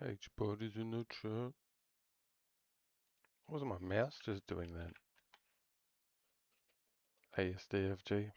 H-Body's in the chat. Wasn't my mouse just doing that? ASDFG.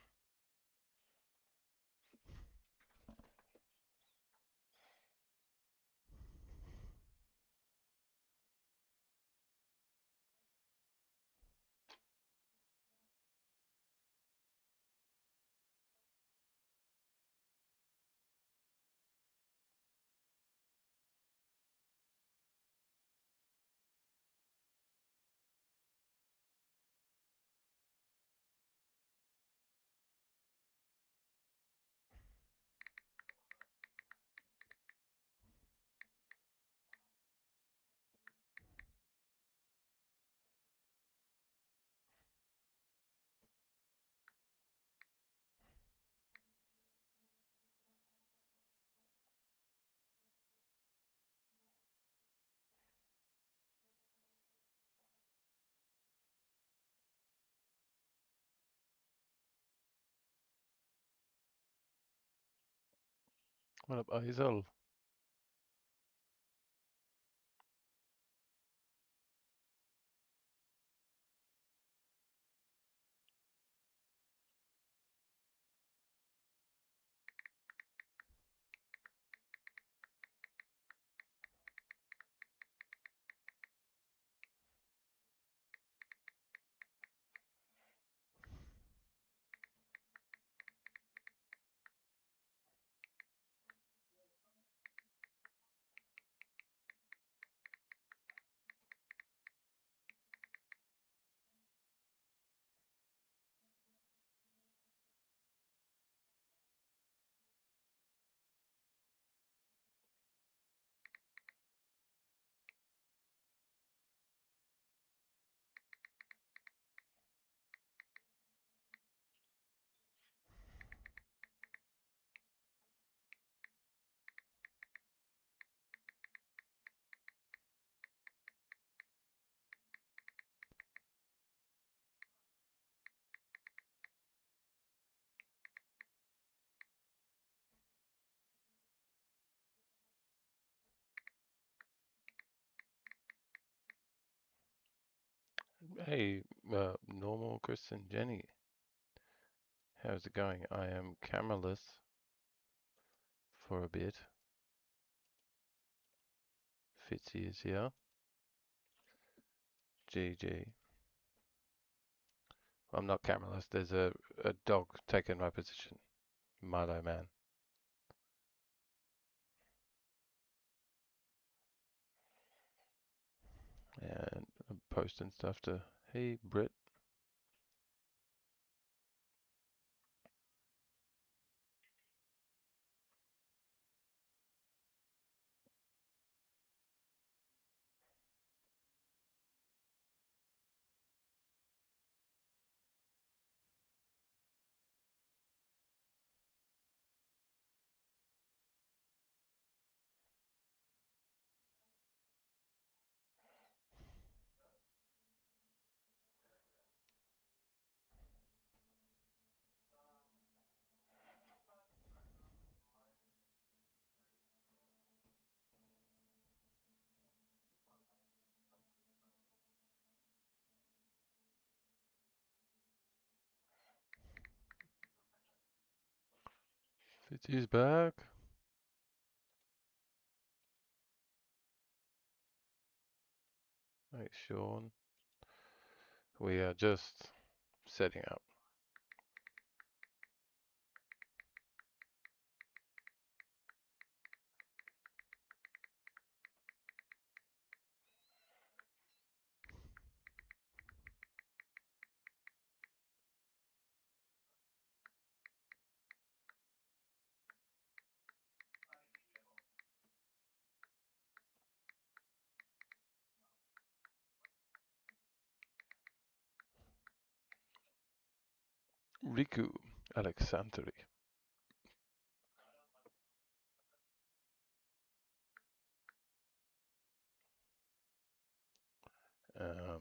What up, Azel? Hey, normal Chris and Jenny. How's it going? I am cameraless for a bit. Fitzy is here. GG. I'm not cameraless. There's a dog taking my position. Milo man. And I'm posting stuff to, hey, Brit. Fitzy's back. Hey, Sean. We are just setting up. Riku Alexandri. Um,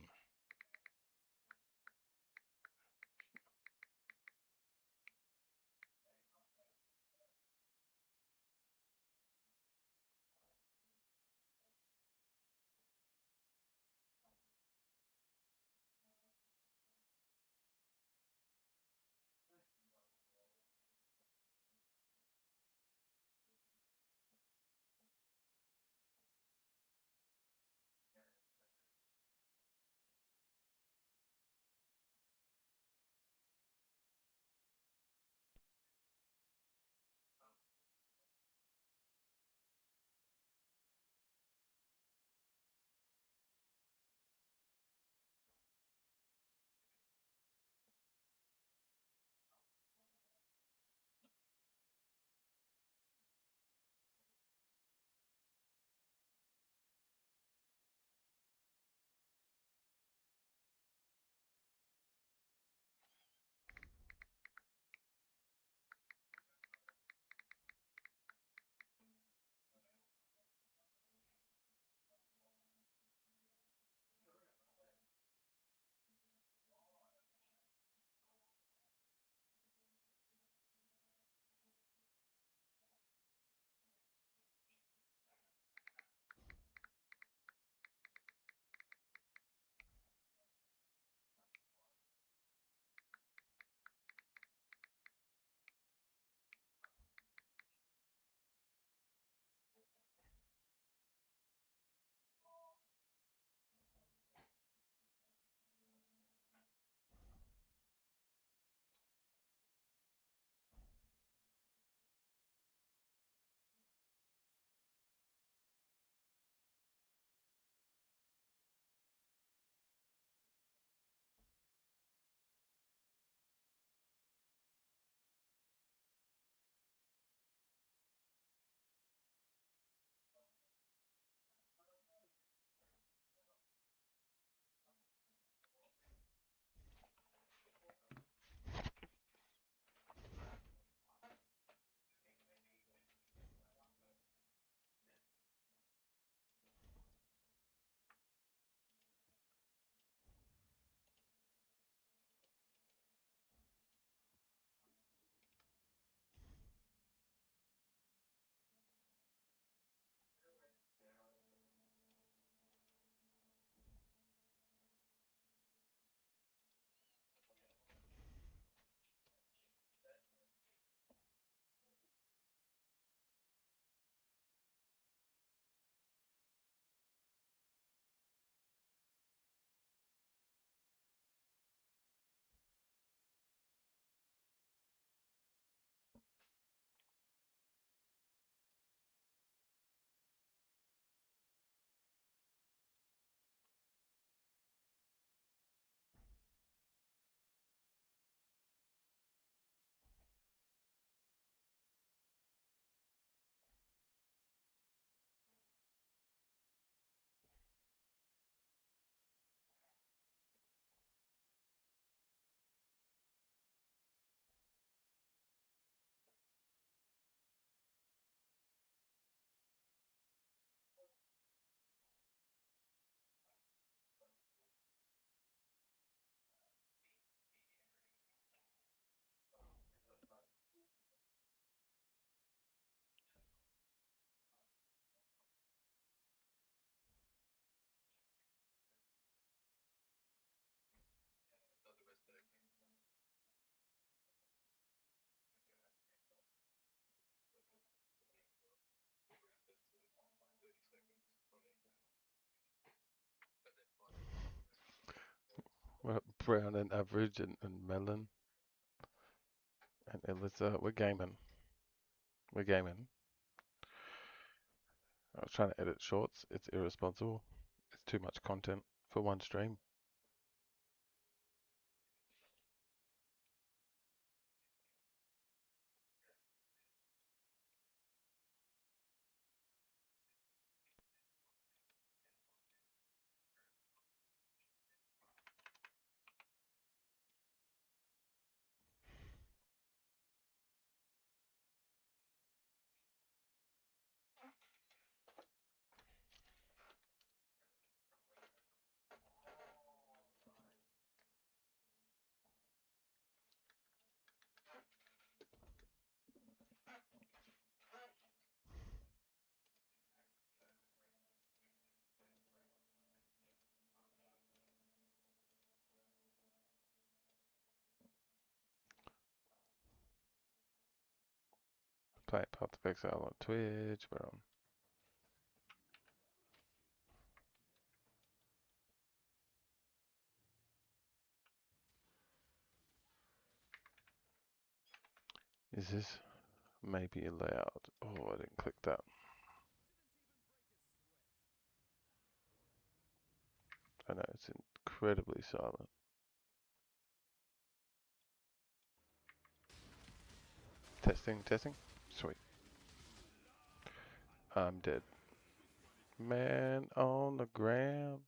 We're brown and average and melon and Elisa. We're gaming. We're gaming. I was trying to edit shorts. It's irresponsible. It's too much content for one stream. Play Path of Exile on Twitch. We're on. Is this maybe allowed? Oh, I didn't click that. I know it's incredibly silent. Testing, testing. Sweet. I'm dead. Man on the ground.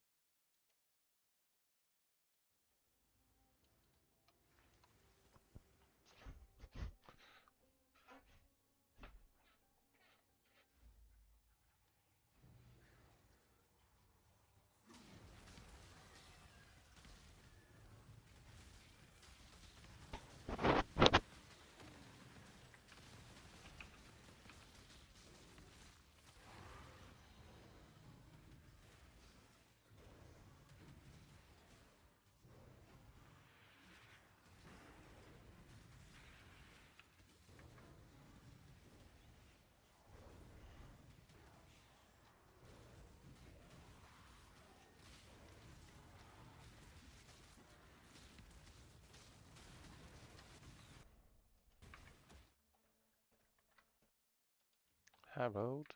Harold.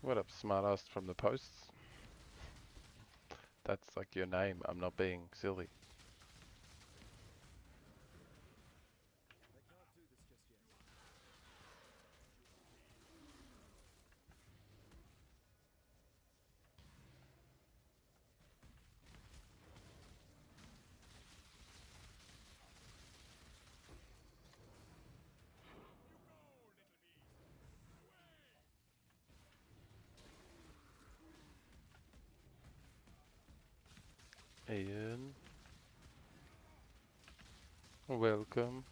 What up, smartass from the posts? That's like your name. I'm not being silly. Ian, welcome.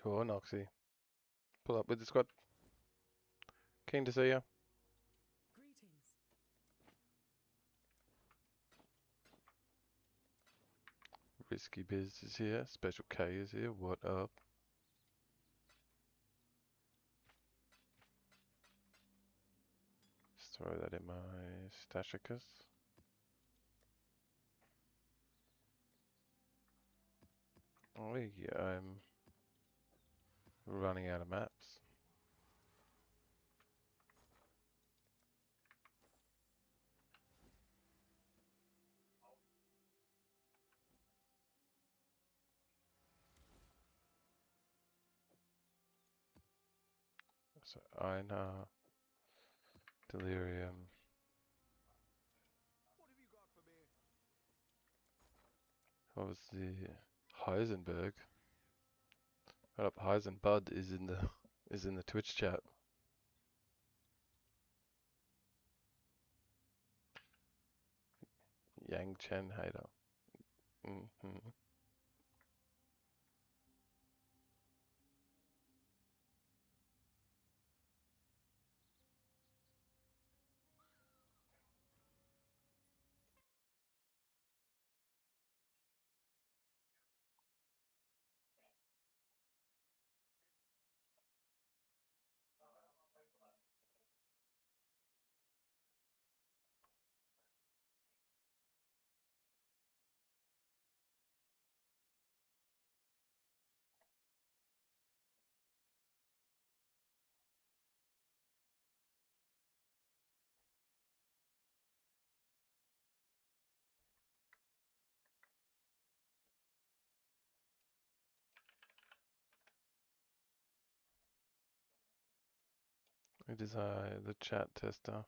Sure, Noxy. Pull up with the squad. Keen to see you. Greetings. Risky Biz is here. Special K is here. What up? Just throw that in my stashicus. Oh, yeah, I'm running out of maps. So Einar, Delirium. What have you got for me? What was the Heisenberg? What up, Heisenbud is in the Twitch chat. Yang Chen hater. Mm-hmm. It is the chat tester.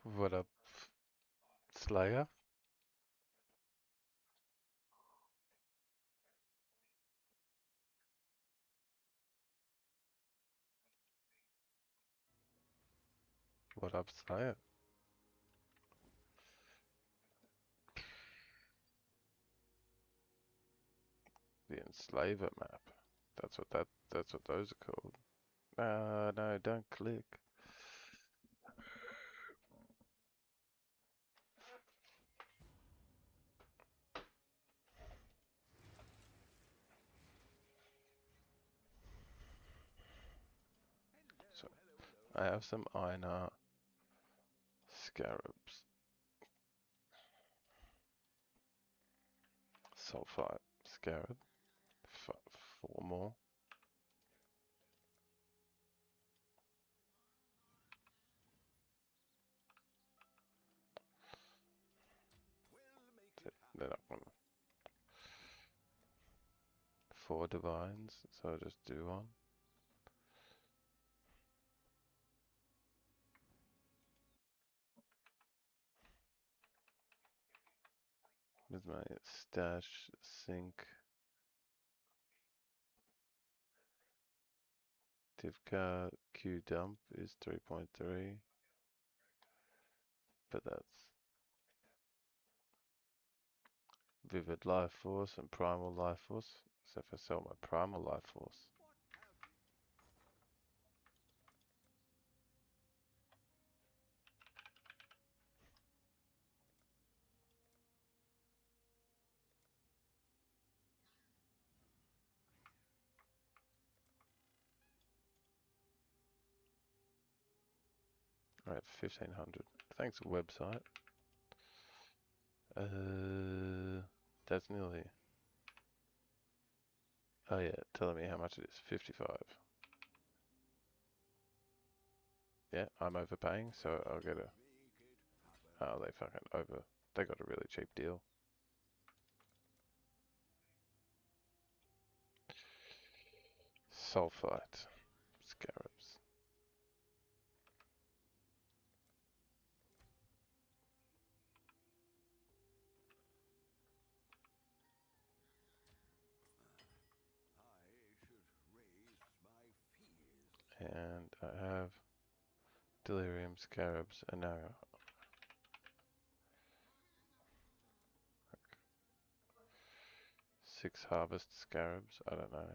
What up, Slayer? What up, Slayer? The Enslaver map. That's what those are called. No, don't click. So I have some Einar scarabs. Sulfite scarab. 4 more. We'll make it happen. Then up 4 divines, so I'll just do one. With my stash sink. Tivka Q dump is 3.3, but that's Vivid Life Force and Primal Life Force. So if I sell my Primal Life Force, What have you? right, 1500. Thanks, website. That's nearly. Oh yeah, telling me how much it is. 55. Yeah, I'm overpaying, so I'll get a. Make it happen. Oh, they fucking over. They got a really cheap deal. Sulfite scarabs. I should raise my fears. And I have Delirium scarabs and now 6 harvest scarabs. I don't know.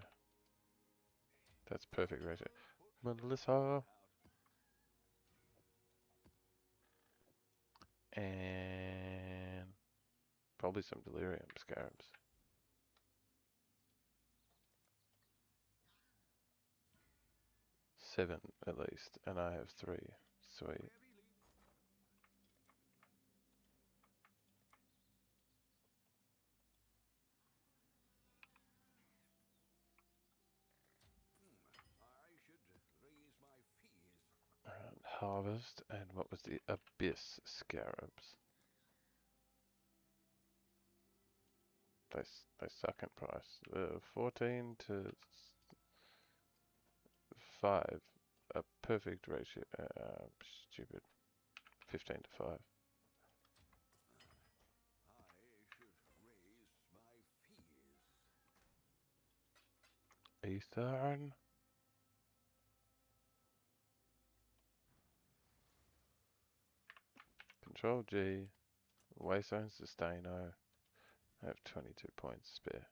That's perfect ratio. Melissa and probably some delirium scarabs. 7 at least, and I have 3. Sweet. I should raise my fees. Harvest, and what was the abyss scarabs? They suck in price. 14 to 5, a perfect ratio. Stupid. 15 to 5. I should raise my fees. Eastern. Control G. Waystone Sustaino. I have 22 points spare.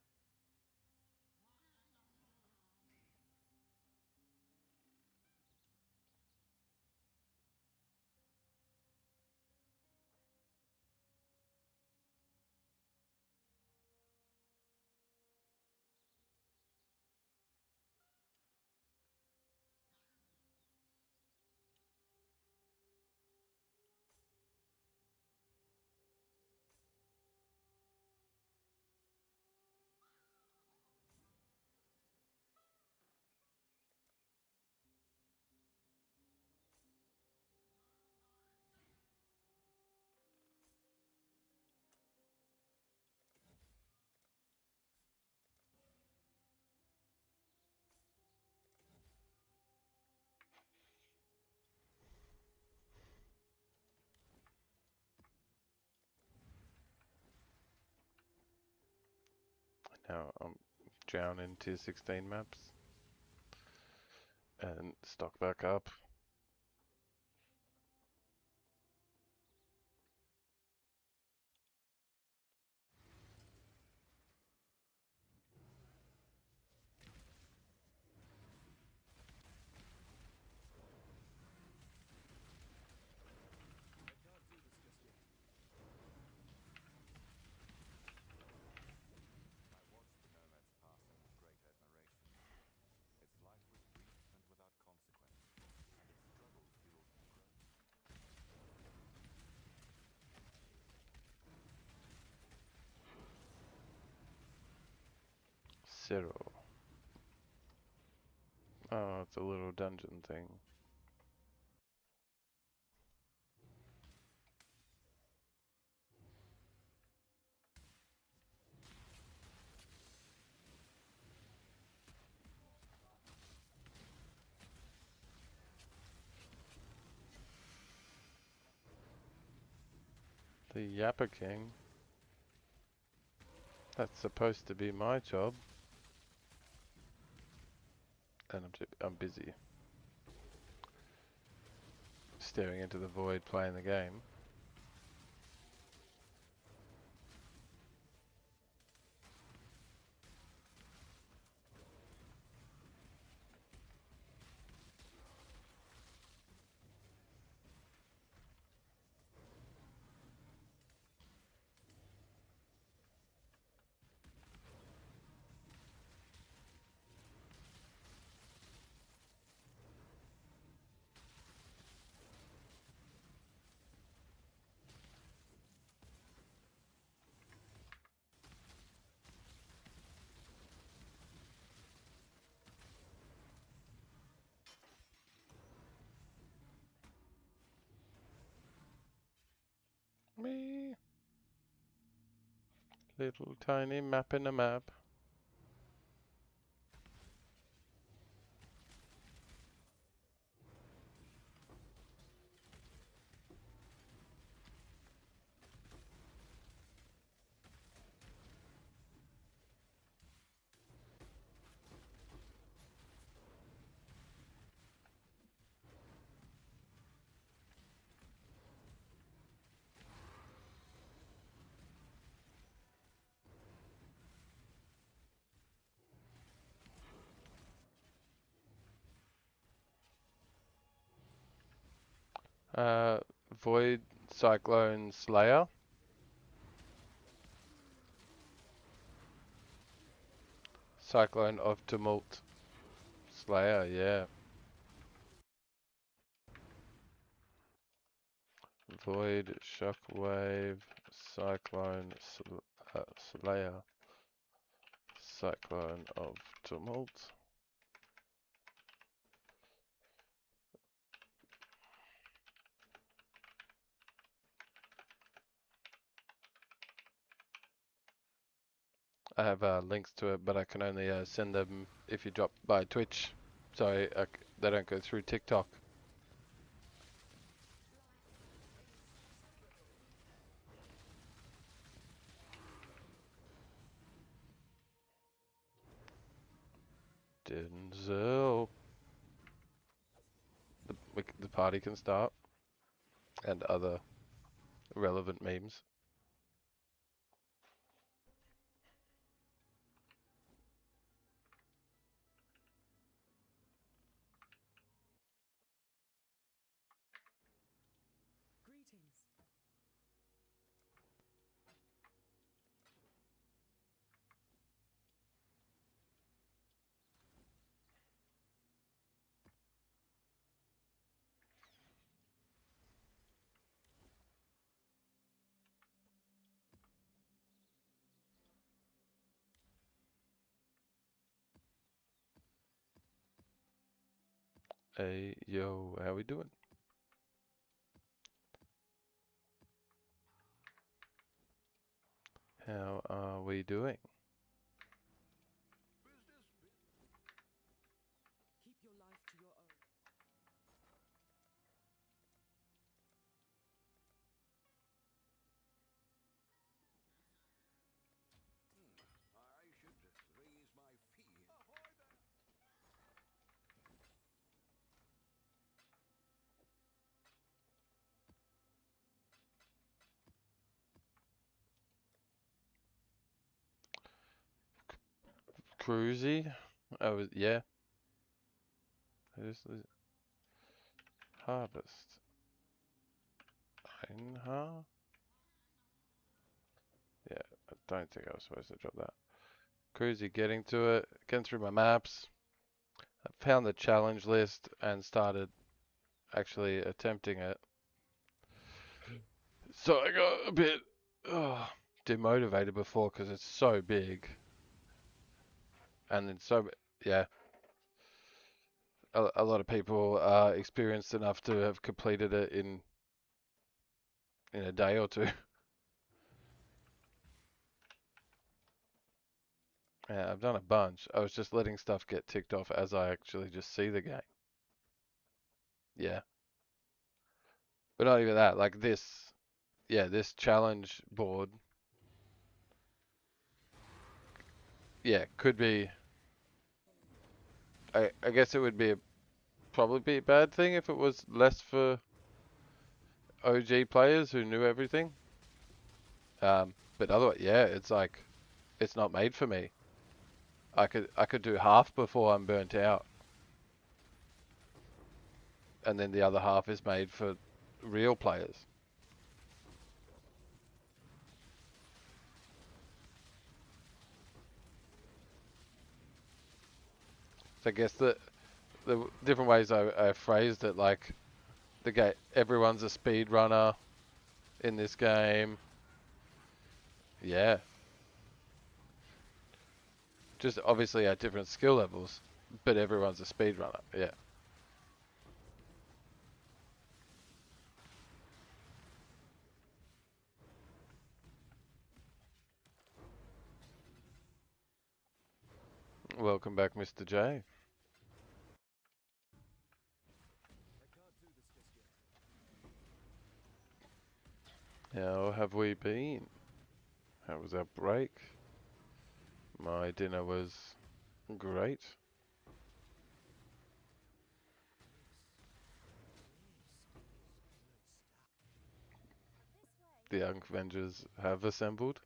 Now I'm down in tier 16 maps and stock back up. I can't do this just yet. I watched the nomad's passing with great admiration. Its life was brief and without consequence, and its struggle fueled new growth. Zero. Oh, it's a little dungeon thing. The Yapper King. That's supposed to be my job. And I'm busy staring into the void playing the game. Me. Little tiny map in a map. Void Cyclone Slayer. Cyclone of Tumult Slayer, yeah. Void Shockwave Cyclone Slayer. Cyclone of Tumult. I have links to it, but I can only send them if you drop by Twitch. So they don't go through TikTok. Denzel. The party can start. And other relevant memes. Greetings. Hey, yo, how we doing? How are we doing? Keep your life to your own. I should raise my fee. Ahoy there! Cruisy? Yeah. Who's the harvest? Einhar? Yeah, I don't think I was supposed to drop that. Cruisy, getting to it, getting through my maps. I found the challenge list and started actually attempting it. So I got a bit demotivated before because it's so big. And then yeah. A lot of people are experienced enough to have completed it in a day or two. Yeah, I've done a bunch. I was just letting stuff get ticked off as I actually just see the game. Yeah. But not even that. Like this, yeah, this challenge board, yeah, could be. I guess it would probably be a bad thing if it was less for OG players who knew everything. But otherwise, yeah, it's like it's not made for me. I could do half before I'm burnt out, and then the other half is made for real players. So I guess the different ways I phrased it, like everyone's a speed runner in this game. Yeah, just obviously at different skill levels, but everyone's a speed runner. Yeah. Welcome back, Mr. J. How have we been? How was our break? My dinner was great. The Young Avengers have assembled.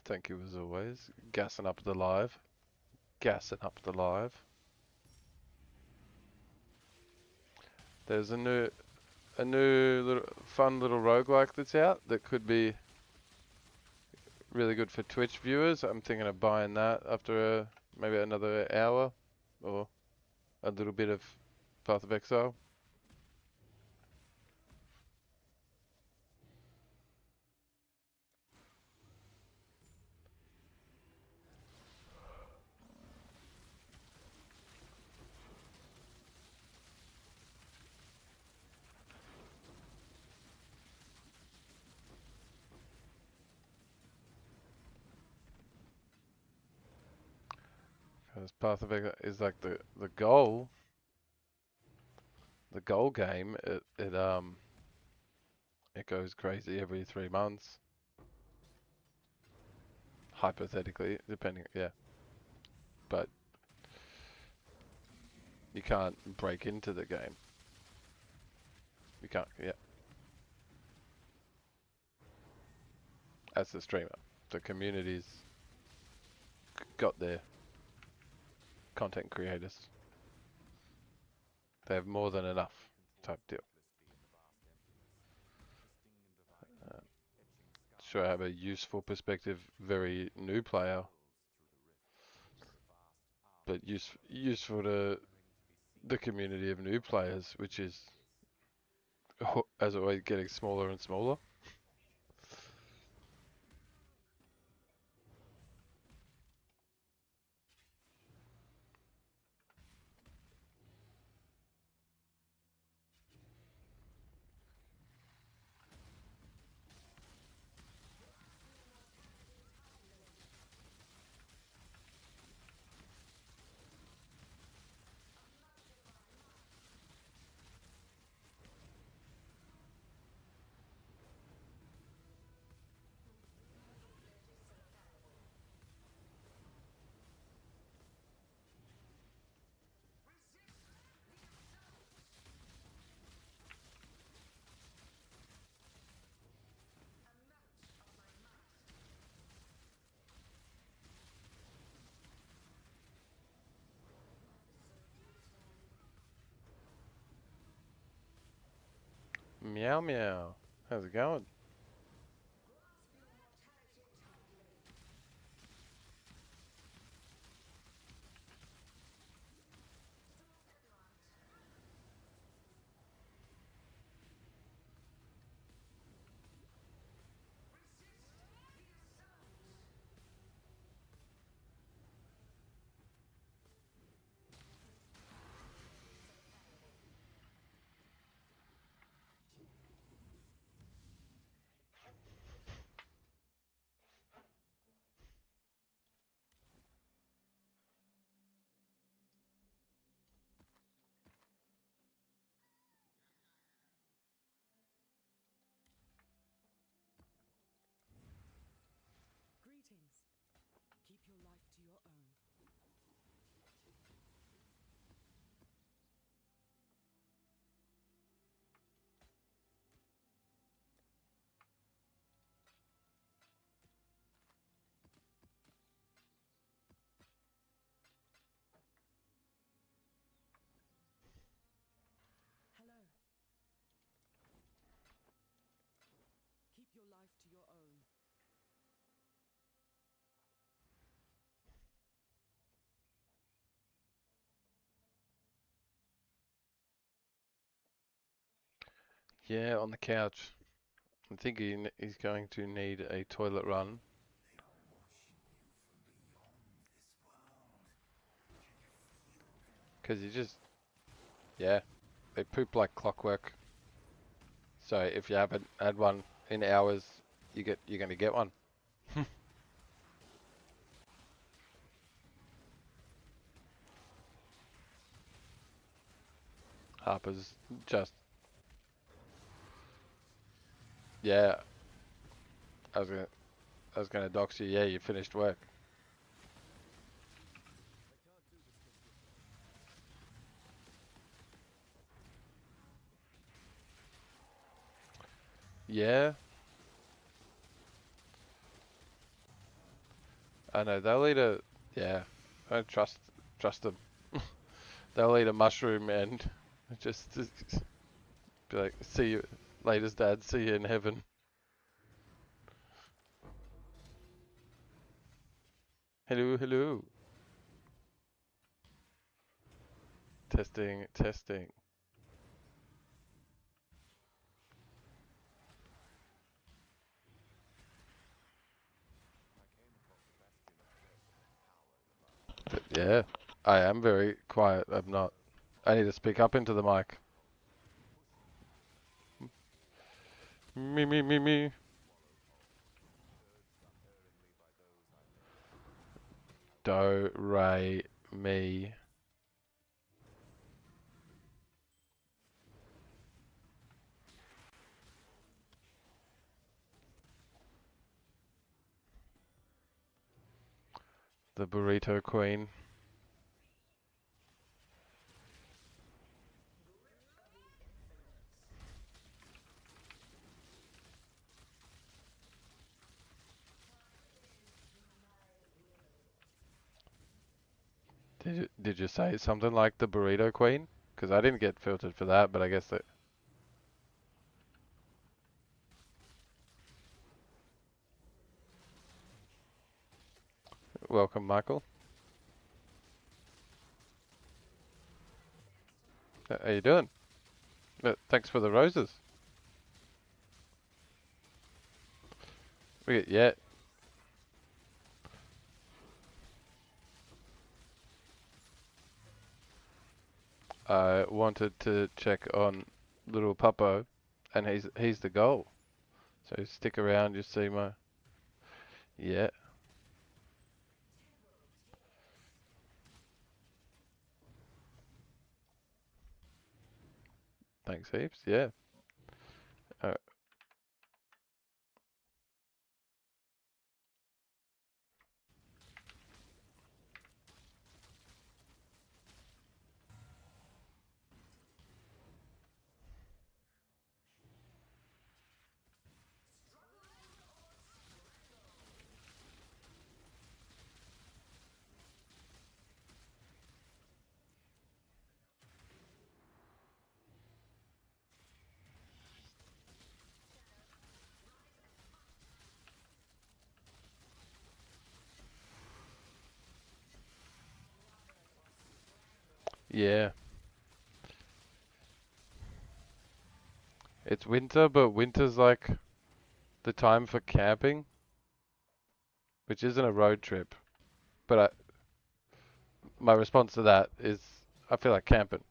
Thank you as always. Gassing up the live. Gassing up the live. There's a new little fun little roguelike that's out that could be really good for Twitch viewers. I'm thinking of buying that after maybe another hour or a little bit of Path of Exile. Because Path of Exile is like the goal. The goal game. It goes crazy every 3 months. Hypothetically, depending, yeah. But you can't break into the game. You can't, yeah. As the streamer, the community's got their content creators. They have more than enough type deal. Sure, I have a useful perspective, very new player, but useful to the community of new players, which is, as always, getting smaller and smaller. Meow meow. How's it going? Greetings. Keep your life to your own. Hello. Keep your life to your own. Yeah, on the couch. I think he's going to need a toilet run. Because you just, yeah, they poop like clockwork. So if you haven't had one in hours, you're gonna get one. Harper's just, yeah. I was gonna dox you. Yeah, you finished work. Yeah. I know they'll eat a. Yeah, I don't trust them. They'll eat a mushroom and just be like, see you later, Dad. See you in heaven. Hello, hello. Testing, testing. But yeah, I am very quiet. I'm not. I need to speak up into the mic. Me, me, me, me. Do, re, mi. The burrito queen. Did you say something like the burrito queen? Because I didn't get filtered for that, but I guess that. Welcome, Michael. How you doing? Thanks for the roses. Yeah, I wanted to check on little Puppo, and he's the goal. So stick around, you see my. Yeah, thanks heaps. Yeah. Uh, yeah. It's winter, but winter's like the time for camping, which isn't a road trip. But my response to that is, I feel like camping.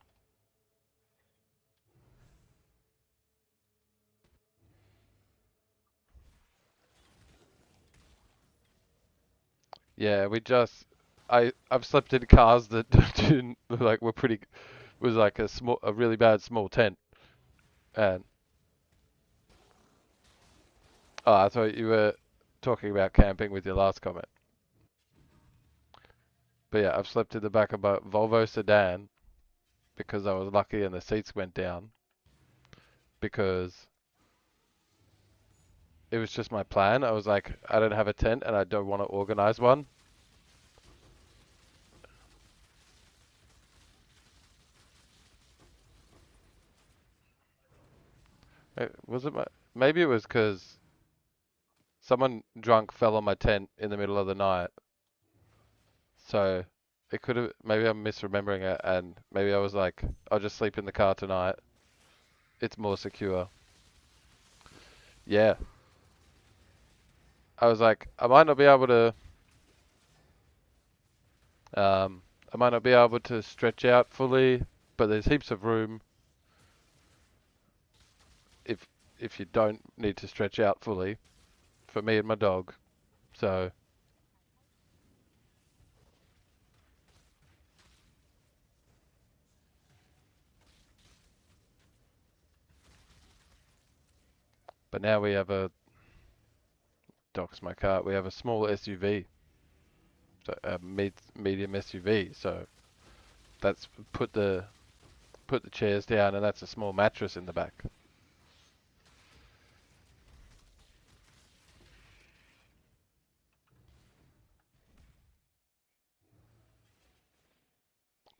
Yeah, I've slept in cars that didn't like were pretty was like a really bad small tent. And oh, I thought you were talking about camping with your last comment. But yeah, I've slept in the back of a Volvo sedan because I was lucky and the seats went down because it was just my plan. I was like, I don't have a tent and I don't want to organize one. Was it maybe it was because someone drunk fell on my tent in the middle of the night. So it could have, maybe I'm misremembering it and maybe I was like, I'll just sleep in the car tonight. It's more secure. Yeah. I was like, I might not be able to stretch out fully, but there's heaps of room if if you don't need to stretch out fully for me and my dog. So, but now we have a docks my car. We have a small SUV, so a medium SUV. So that's put the chairs down, and that's a small mattress in the back.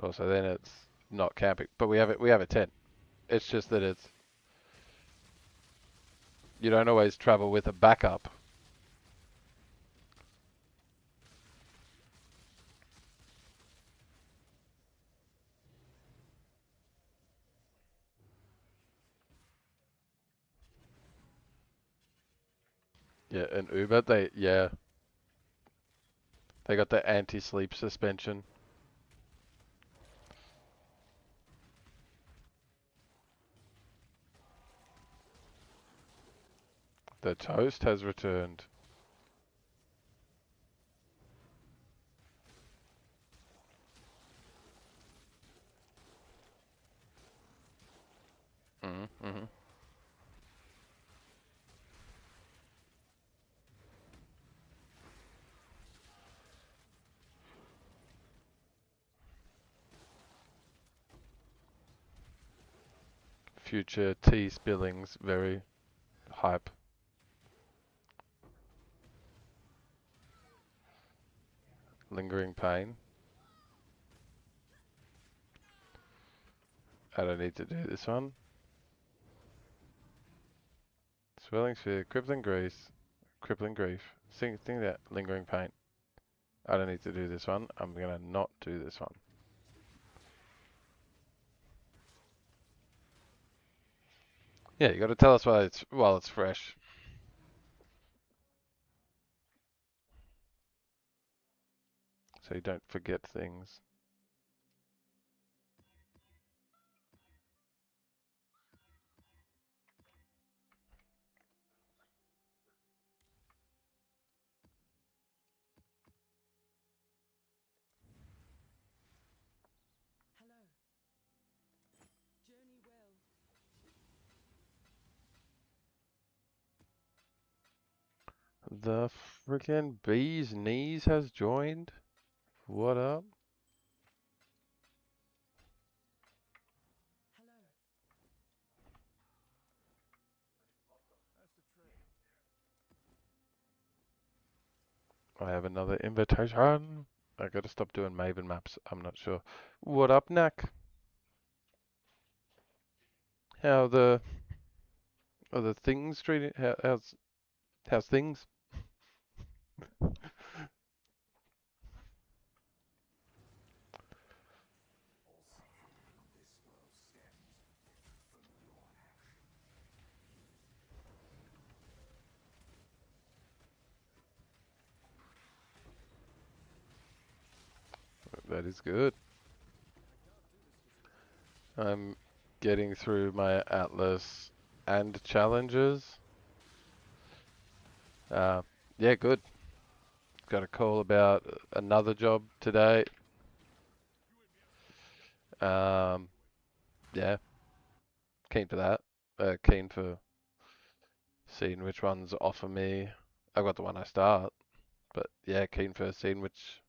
Also, then it's not camping. But we have a tent. It's just that you don't always travel with a backup. Yeah, an Uber, they got the anti-sleep suspension. The toast has returned. Mm-hmm. Future tea spillings, very hype. Lingering pain. I don't need to do this one. Swelling fear, crippling grief. Think that lingering pain. I don't need to do this one. I'm gonna not do this one. Yeah, you got to tell us while it's fresh. So you don't forget things. Hello. Journey well. The freaking bee's knees has joined. What up? Hello. I have another invitation. I gotta stop doing Maven maps. I'm not sure. What up, Knack? How are the things treating? How's things? That is good. I'm getting through my Atlas and challenges. Yeah, good. Got a call about another job today. Um, yeah, keen for that. Keen for seeing which ones offer me. I've got the one I start, but yeah, keen for seeing which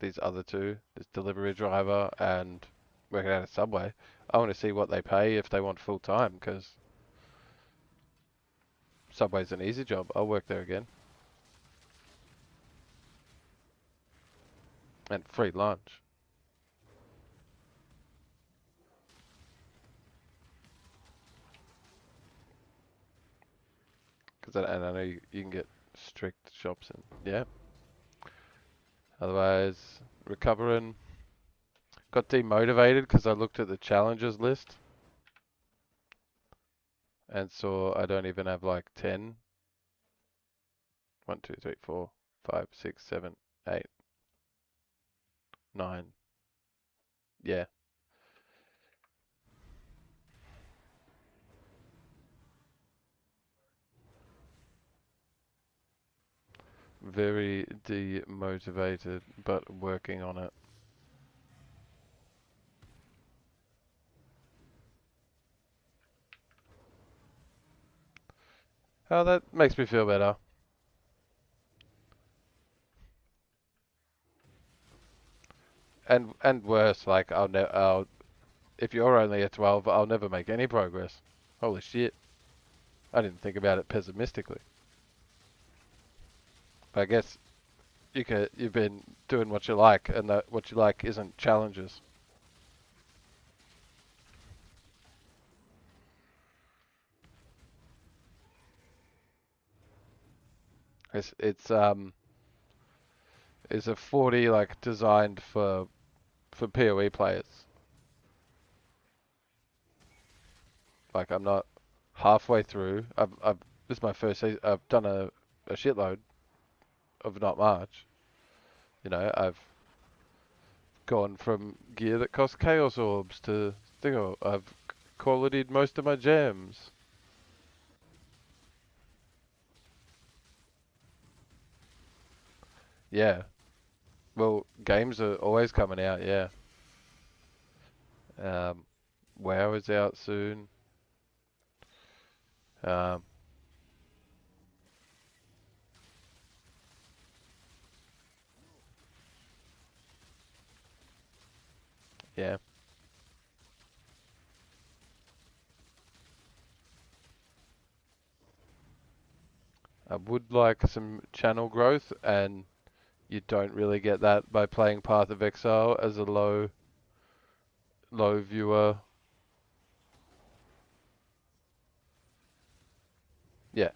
these other two, this delivery driver and working out a Subway. I want to see what they pay if they want full time, because Subway's an easy job. I'll work there again. And free lunch. And I know you can get strict shops and yeah. Otherwise, recovering. Got demotivated because I looked at the challenges list and saw I don't even have like 10. 1, 2, 3, 4, 5, 6, 7, 8, 9. Yeah. Very demotivated, but working on it. Oh, that makes me feel better. And worse, like I'll if you're only at 12, I'll never make any progress. Holy shit. I didn't think about it pessimistically. I guess you've been doing what you like, and that what you like isn't challenges. It's a 40 like designed for PoE players. Like I'm not halfway through. I've this is my first season. I've done a shitload of not much. You know, I've gone from gear that costs chaos orbs to Stigo. I've qualitied most of my gems. Yeah. Well, games are always coming out, yeah. Um, WoW is out soon. Um, yeah. I would like some channel growth, and you don't really get that by playing Path of Exile as a low viewer. Yeah.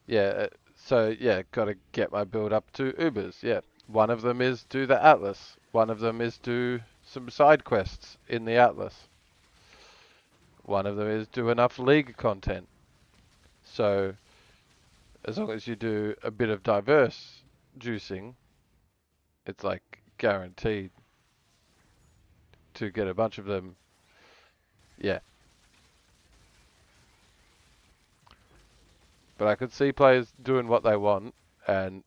Yeah, so yeah, gotta get my build up to Ubers. Yeah, one of them is do the Atlas. One of them is do some side quests in the Atlas. One of them is do enough League content. So as long as you do a bit of diverse juicing, it's like guaranteed to get a bunch of them. Yeah, but I could see players doing what they want and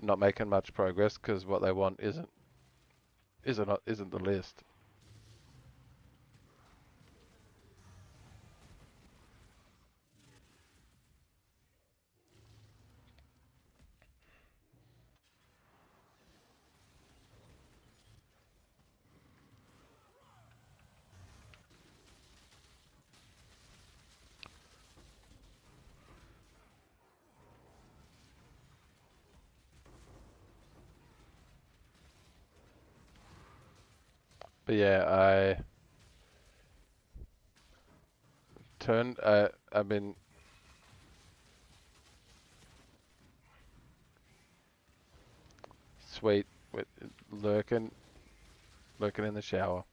not making much progress because what they want isn't the list. But yeah, I've been sweet with lurking in the shower.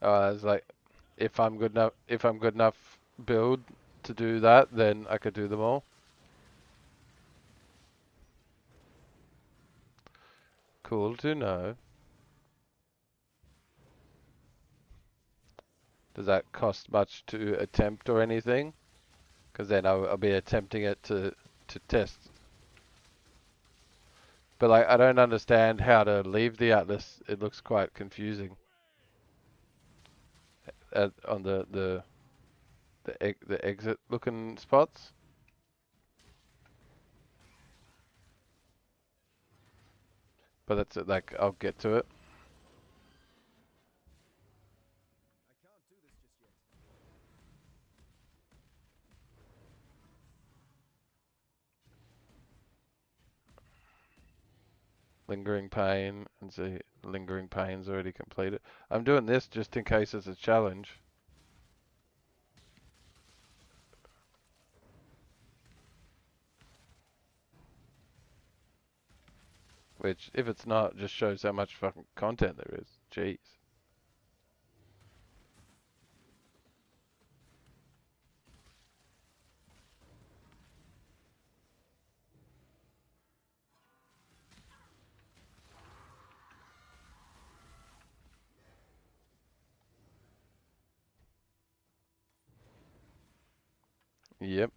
I was like, if I'm good enough build to do that, then I could do them all. Cool to know. Does that cost much to attempt or anything? Because then I'll be attempting it to test. But like, I don't understand how to leave the Atlas. It looks quite confusing on the exit looking spots. But that's it. Like, I'll get to it. Lingering pain, and see, lingering pain's already completed. I'm doing this just in case it's a challenge. Which, if it's not, just shows how much fucking content there is. Jeez. Yep.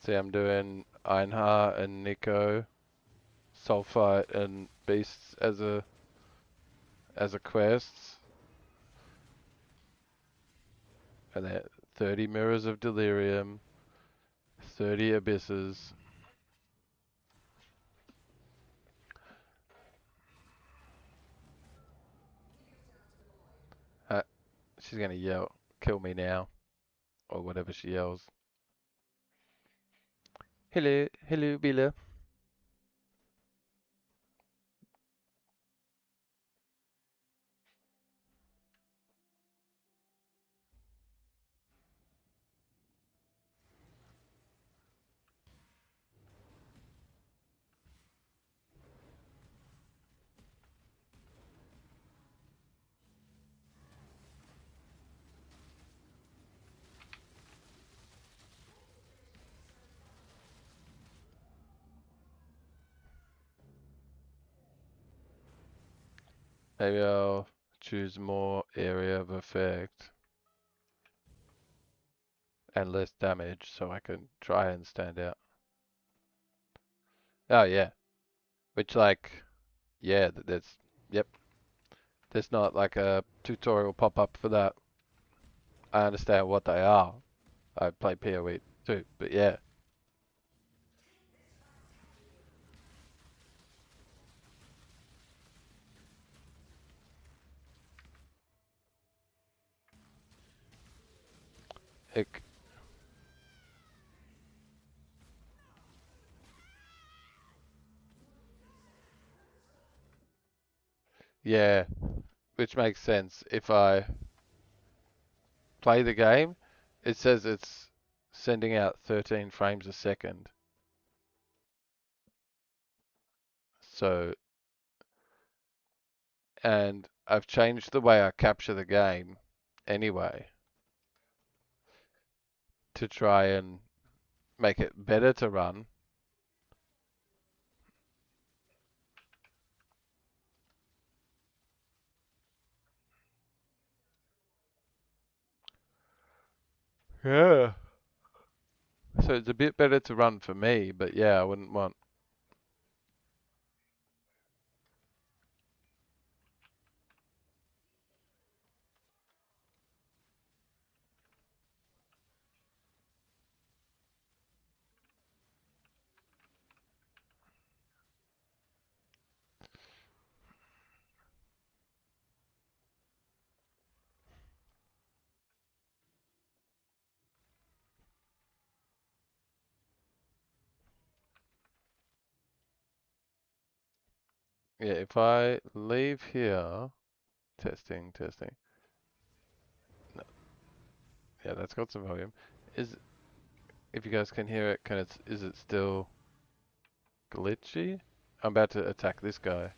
See, I'm doing Einhar and Nico, Sulfite and Beasts as a quest, and then 30 Mirrors of Delirium, 30 Abysses. She's gonna yell, "Kill me now," or whatever she yells. Hello, hello, Bella. Maybe I'll choose more area of effect and less damage so I can try and stand out. Oh yeah, which like, yeah, yep. There's not like a tutorial pop up for that. I understand what they are. I play PoE too, but yeah. It, yeah, which makes sense. If I play the game, it says it's sending out 13 frames a second. So, and I've changed the way I capture the game anyway to try and make it better to run. Yeah. So it's a bit better to run for me, but yeah, I wouldn't want. Yeah, if I leave here, testing, testing. No, yeah, that's got some volume. Is if you guys can hear it, is it still glitchy? I'm about to attack this guy.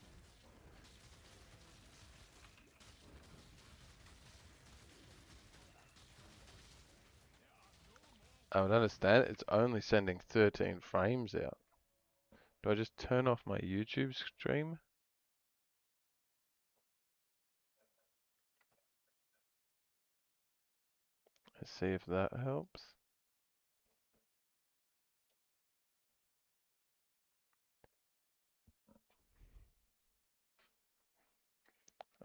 I don't understand. It's only sending 13 frames out. Do I just turn off my YouTube stream? Let's see if that helps.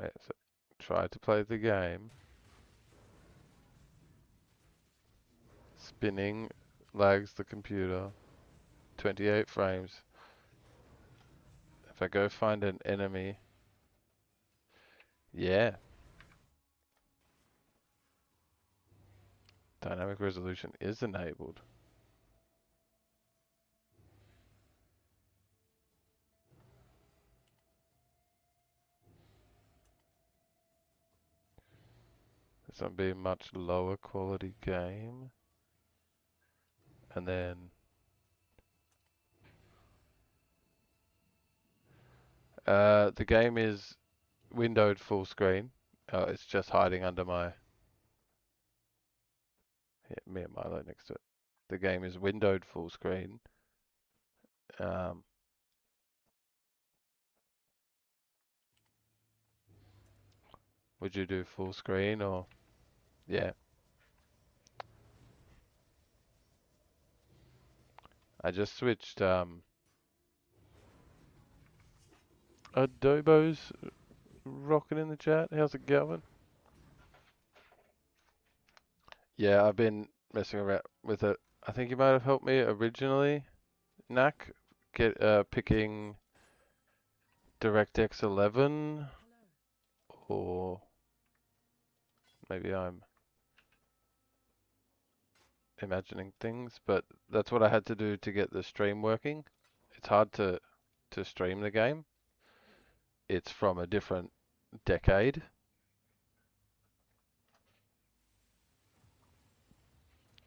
Right, so try to play the game. Spinning lags the computer. 28 frames. If I go find an enemy, yeah, dynamic resolution is enabled. This will be a much lower quality game. And then the game is windowed full screen. It's just hiding under my, yeah, me and Milo next to it. The game is windowed full screen. Um, would you do full screen or, yeah. I just switched Adobo's rocking in the chat. How's it going? Yeah, I've been messing around with it. I think you might have helped me originally, Knack, picking DirectX 11, Hello. or maybe I'm imagining things, but that's what I had to do to get the stream working. It's hard to stream the game. It's from a different decade.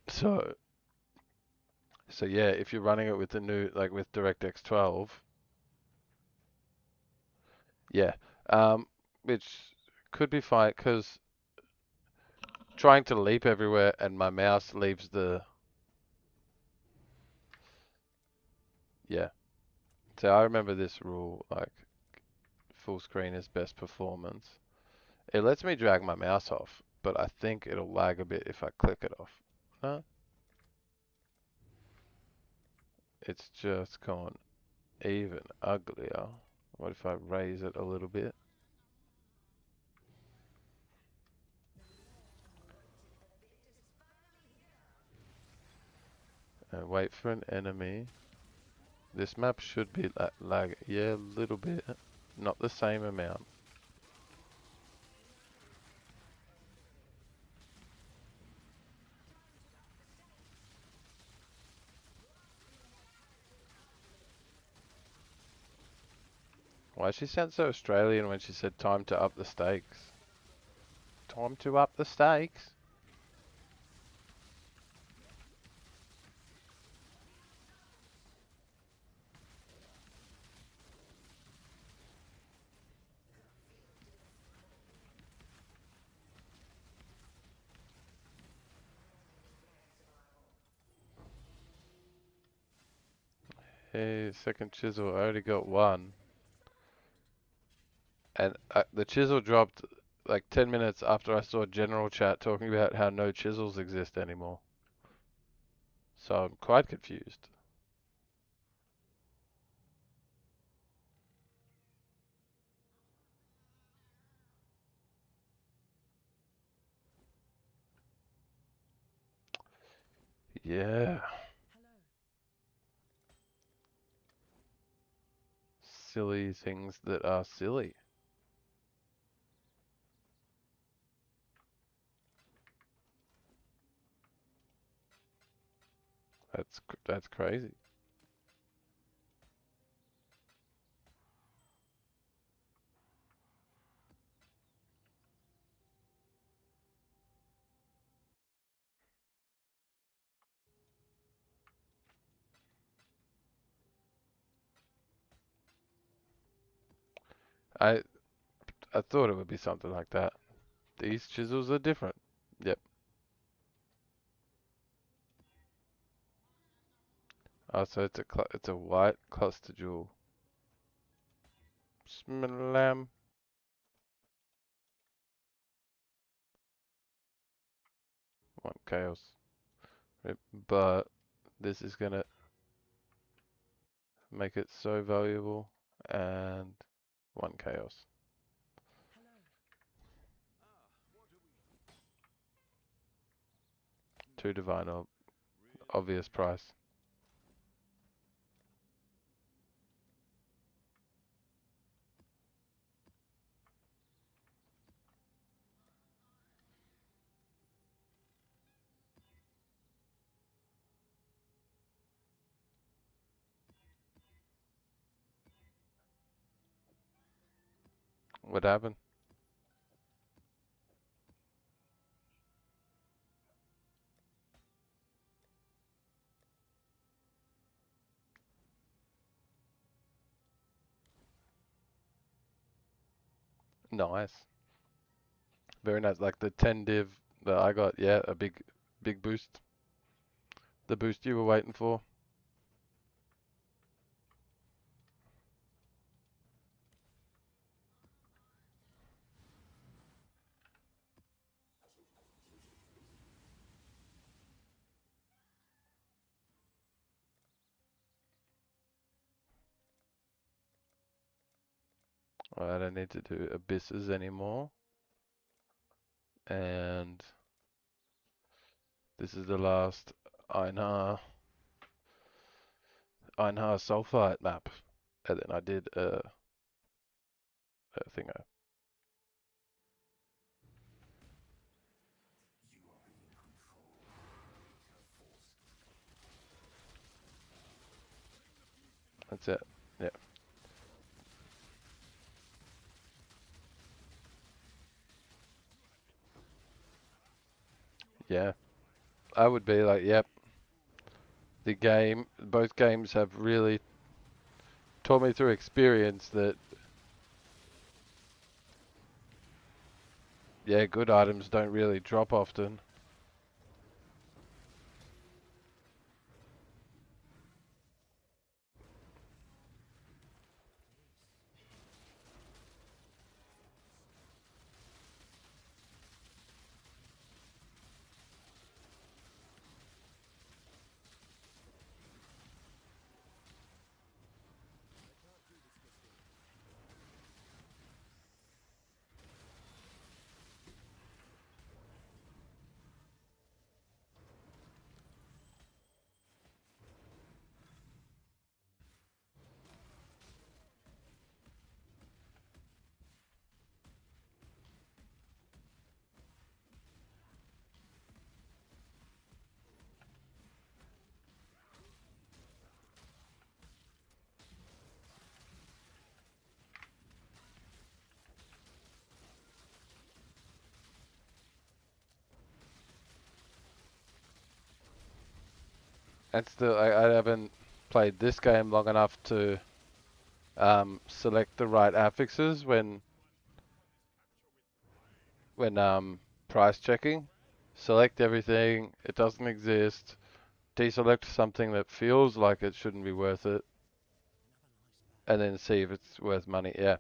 So yeah, if you're running it with the new, like with DirectX 12, yeah, which could be fine because trying to leap everywhere and my mouse leaves the, yeah. So I remember this rule, like full screen is best performance. It lets me drag my mouse off, but I think it'll lag a bit if I click it off. No, it's just gone even uglier. What if I raise it a little bit? And wait for an enemy. This map should be lag. Yeah, a little bit. Not the same amount. Why she sound so Australian when she said time to up the stakes? Time to up the stakes? Hey, second chisel. I already got one. And the chisel dropped like 10 minutes after I saw general chat talking about how no chisels exist anymore. So I'm quite confused. Yeah. Hello. Silly things that are silly. That's crazy. I I thought it would be something like that. These chisels are different. Yep. Oh, so it's a white cluster jewel. Smalam. One chaos. Yep. But this is gonna make it so valuable. And one chaos. Hello. Two divine orb. Really? Obvious price. What happened? Nice. Very nice. Like the 10 div that I got. Yeah, a big boost. The boost you were waiting for. I don't need to do abysses anymore. And this is the last Einar sulfite map. And then I did a thingo. That's it. Yeah. Yeah. I would be like, yep. Both games have really taught me through experience that, yeah, good items don't really drop often. And still, I haven't played this game long enough to select the right affixes when price checking. Select everything, it doesn't exist. Deselect something that feels like it shouldn't be worth it, and then see if it's worth money. Yeah.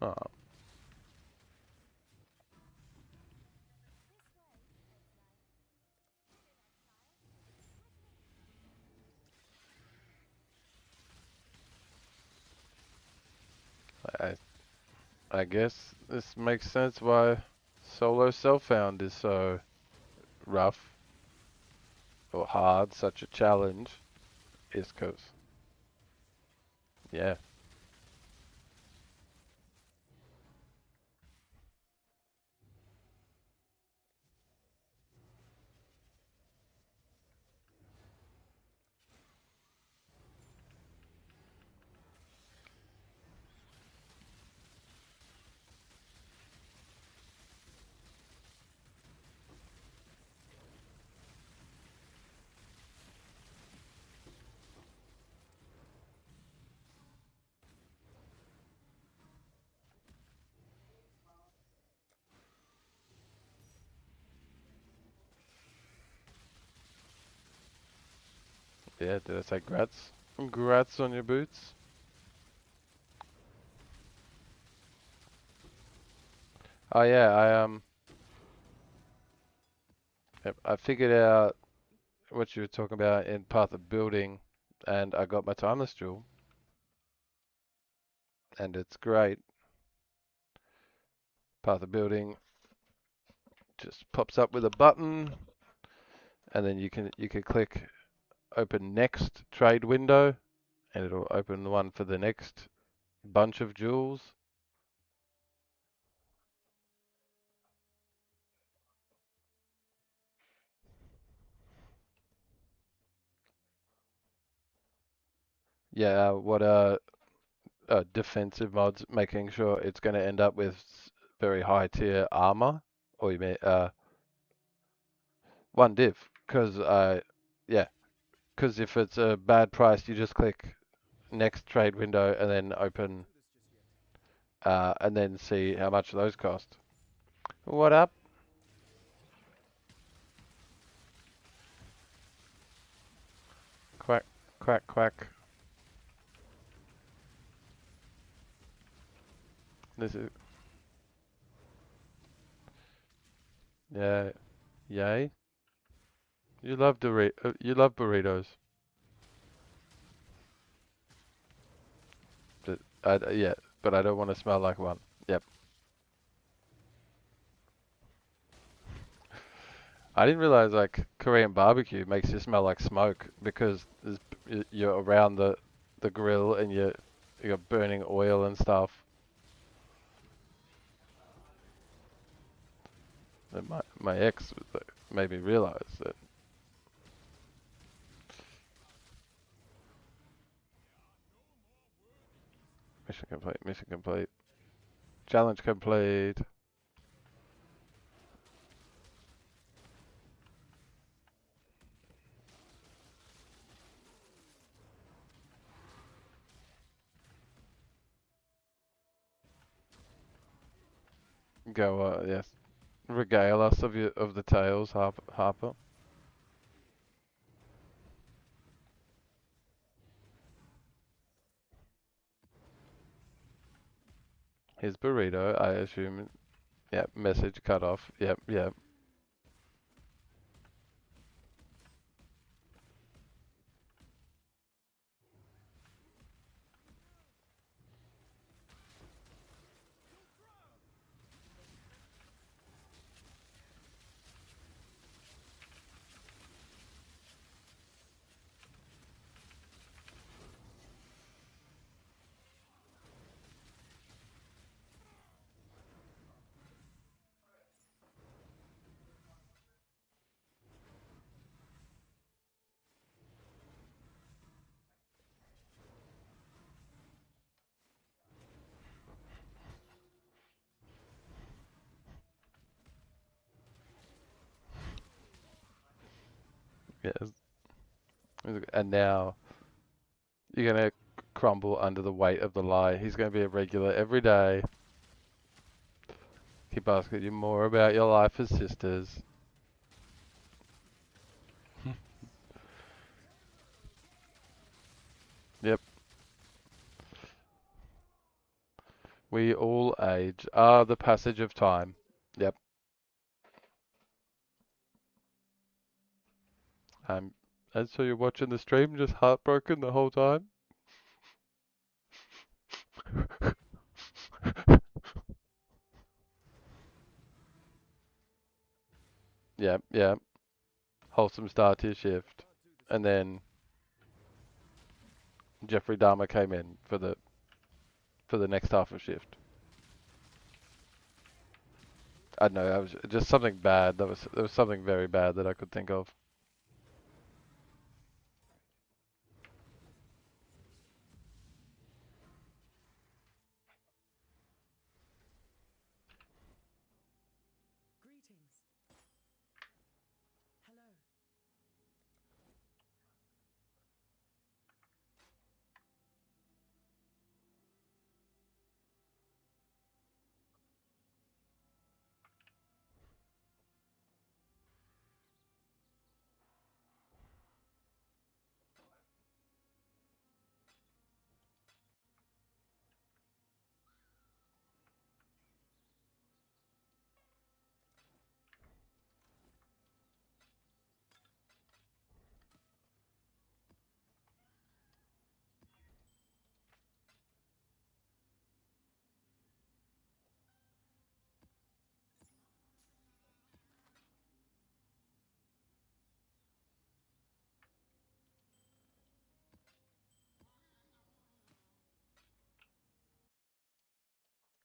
Oh, I I guess this makes sense why solo self-found is so rough or hard, such a challenge, is 'cause, yeah, yeah, did I say grats? Grats on your boots. Oh yeah, yep, I figured out what you were talking about in Path of Building, and I got my timeless jewel, and it's great. Path of Building just pops up with a button, and then you can click open next trade window, and it'll open the one for the next bunch of jewels. Yeah, what defensive mods, making sure it's going to end up with very high tier armor, or you may one div, because yeah, because if it's a bad price, you just click next trade window and then open and then see how much those cost. What up? Quack, quack, quack. This is yeah, yay. You love burritos. Yeah, but I don't want to smell like one. Yep. I didn't realize like Korean barbecue makes you smell like smoke because you're around the grill and you're burning oil and stuff. And my ex made me realize that. Mission complete. Mission complete. Challenge complete. Go. Yes. Regale us of the tales, Harper. His burrito. I assume. Yep. Message cut off. Yep. Yep. Yes. And now you're gonna crumble under the weight of the lie. He's gonna be a regular every day. Keep asking you more about your life as sisters. Yep. We all age. Ah, the passage of time. Yep. And so you're watching the stream, just heartbroken the whole time? Yep, yep. Wholesome start to your shift. And then Jeffrey Dahmer came in for the next half of shift. I don't know, I was just something bad. There was something very bad that I could think of. Greetings. Hello.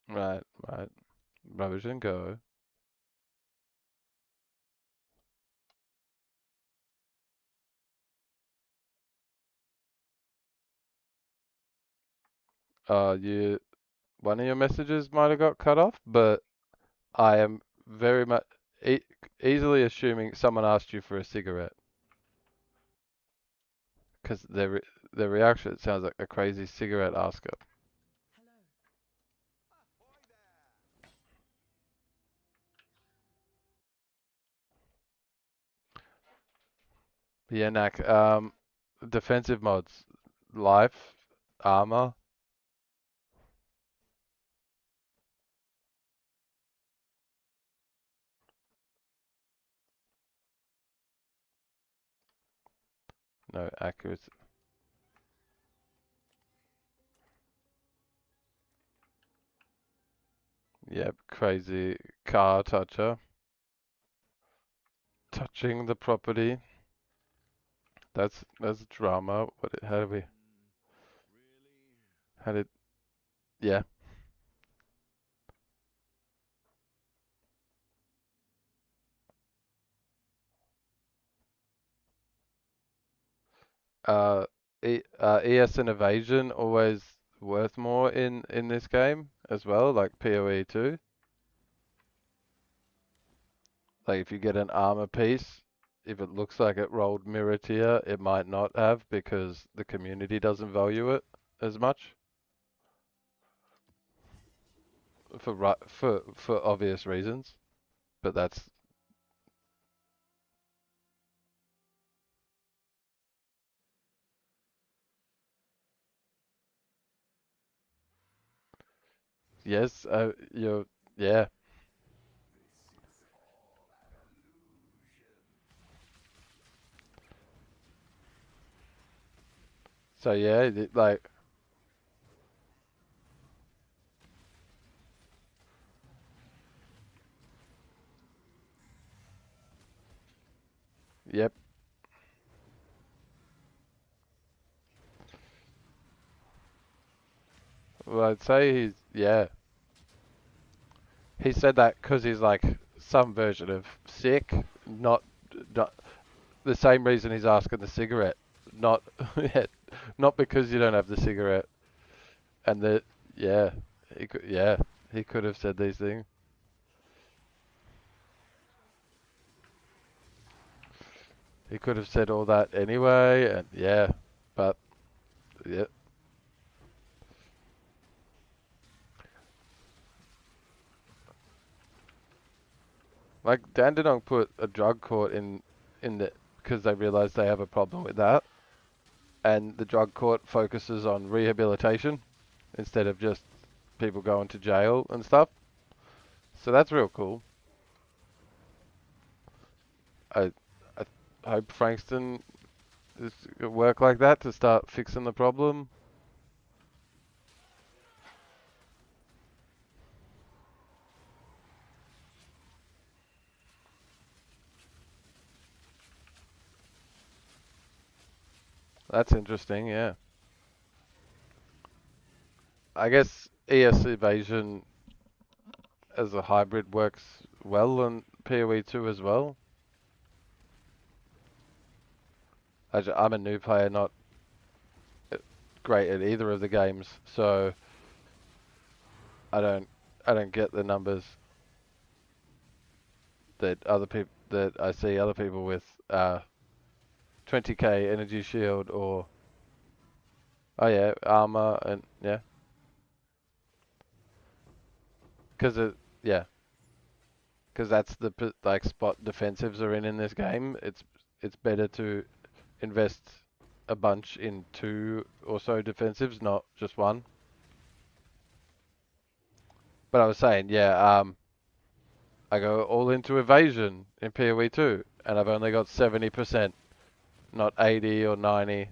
Right, right. Rubbish and go. You one of your messages might have got cut off, but I am very much e easily assuming someone asked you for a cigarette because their reaction sounds like a crazy cigarette asker. Hello. Ahoy there! But yeah, Nak. Defensive mods, life, armor. no accuracy. Yep, crazy car toucher. Touching the property. That's drama. How do we? Really? How did? Yeah. Uh, ES and evasion always worth more in this game as well, like PoE 2. Like if you get an armor piece, if it looks like it rolled mirror tier, it might not have because the community doesn't value it as much for obvious reasons. But that's yes, you're yeah. So yeah, like yep. Well, I'd say he's yeah. He said that because he's like some version of sick, not, not the same reason he's asking the cigarette, not yeah, not because you don't have the cigarette. And the yeah, he could have said these things. He could have said all that anyway, and yeah, but yeah, like Dandenong put a drug court in the because they realised they have a problem with that, and the drug court focuses on rehabilitation instead of just people going to jail and stuff. So that's real cool. I I hope Frankston is work like that to start fixing the problem. That's interesting, yeah. I guess ES evasion as a hybrid works well on PoE 2 as well. I'm a new player, not great at either of the games, so I don't I don't get the numbers that I see other people with 20k energy shield or oh yeah armor and yeah because it yeah because that's the like spot defensives are in this game. It's better to invest a bunch in two or so defensives, not just one. But I was saying, yeah, I go all into evasion in PoE 2, and I've only got 70%, not 80 or 90.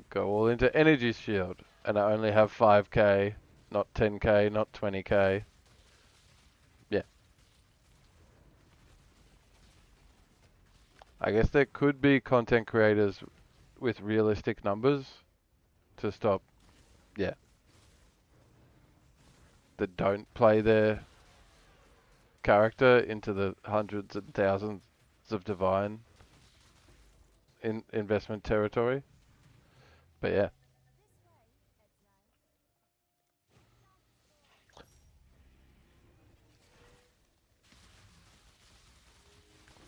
Go all into energy shield, and I only have 5k, not 10k, not 20k. Yeah, I guess there could be content creators with realistic numbers to stop, yeah, that don't play their character into the hundreds and thousands of divine in investment territory. But yeah,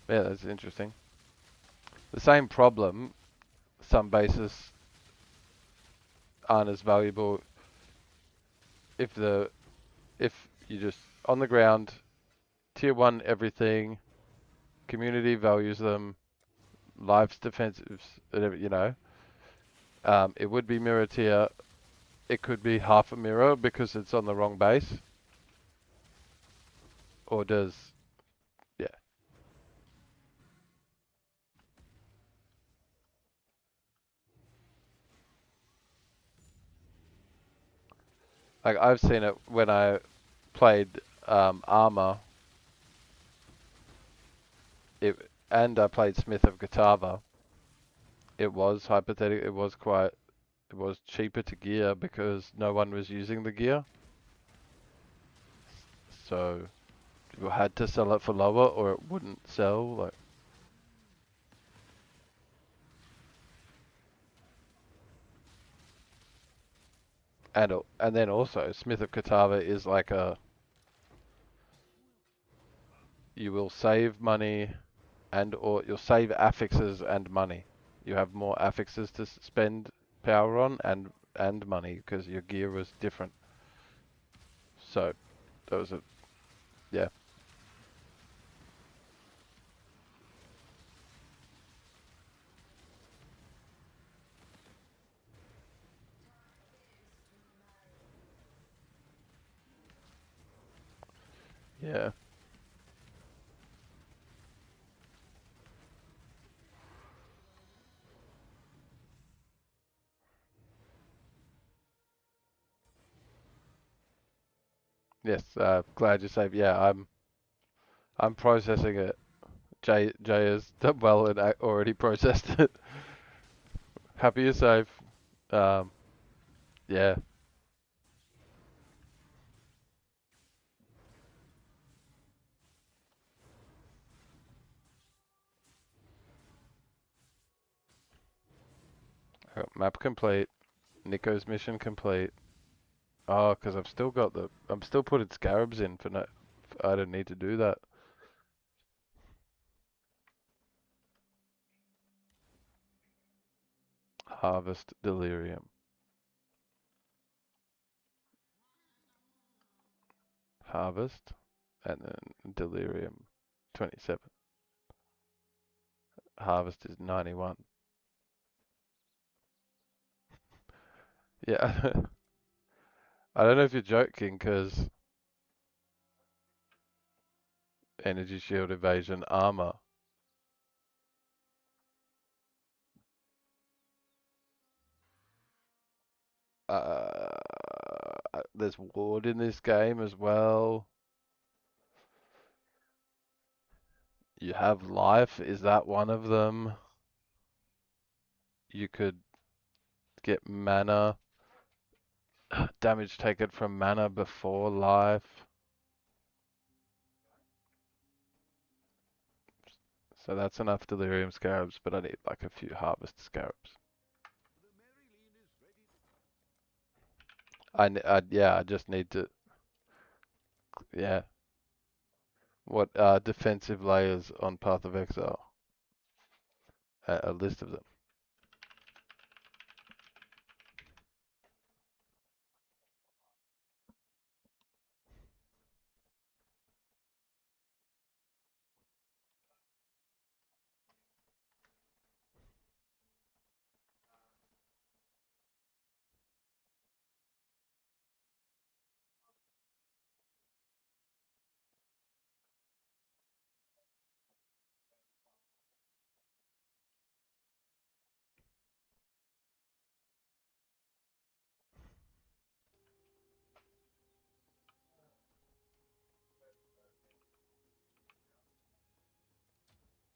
yeah, that's interesting. The same problem, some bases aren't as valuable if if you just on the ground, tier one everything, community values them, life's defensives, whatever, you know. It would be mirror tier. It could be half a mirror because it's on the wrong base. Or does, yeah, Like I've seen it when I played Armor, and I played Smith of Catava. It was hypothetical. It was cheaper to gear because no one was using the gear. So you had to sell it for lower or it wouldn't sell. Like, and then also Smith of Catava is like you will save money or you'll save affixes and money. You have more affixes to spend power on and money because your gear was different. So that was yeah. Yeah. Yes, glad you saved. Yeah, I'm processing it. Jay has done well and already processed it. Happy you're safe. Um, yeah. Map complete. Nico's mission complete. Oh, because I'm still putting scarabs in for no, I don't need to do that. Harvest delirium. Harvest and then delirium 27. Harvest is 91. Yeah. I don't know if you're joking because energy shield evasion armor. There's ward in this game as well. You have life. Is that one of them? You could get mana, damage taken from mana before life. So that's enough delirium scarabs, but I need like a few harvest scarabs. Yeah, I just need to, yeah. What defensive layers on Path of Exile? A list of them.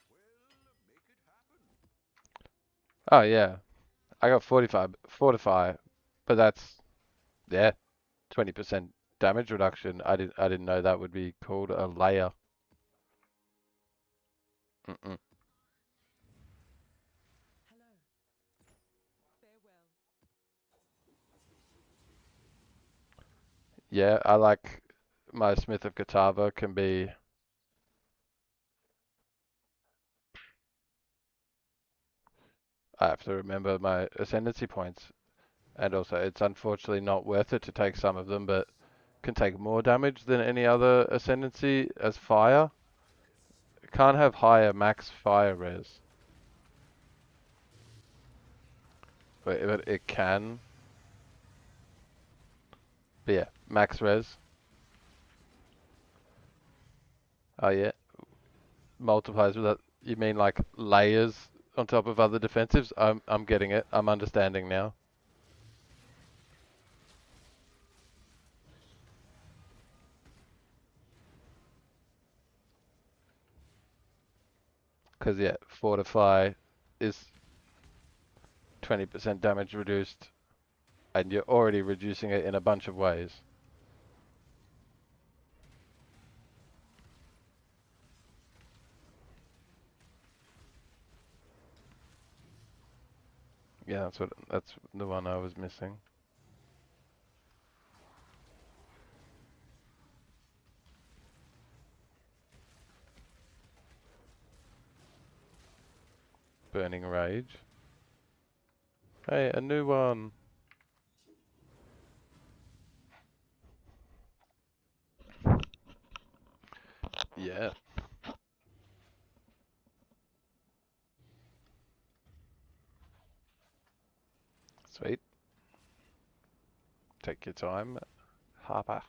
Well, make it happen. Oh yeah, I got 45 fortify, but that's yeah, 20% damage reduction. I didn't know that would be called a layer. Mm-mm. Hello. Farewell. Yeah, I like my Smith of Catava can be. I have to remember my ascendancy points, and also it's unfortunately not worth it to take some of them, but can take more damage than any other ascendancy as fire. Can't have higher max fire res, but it can. But yeah, max res. Oh yeah, multiplies with that. You mean like layers on top of other defensives? I'm getting it. I'm understanding now. Because yeah, fortify is 20% damage reduced, and you're already reducing it in a bunch of ways. Yeah, that's the one I was missing. Burning Rage. Hey, a new one. Yeah. Sweet. Take your time, Harper.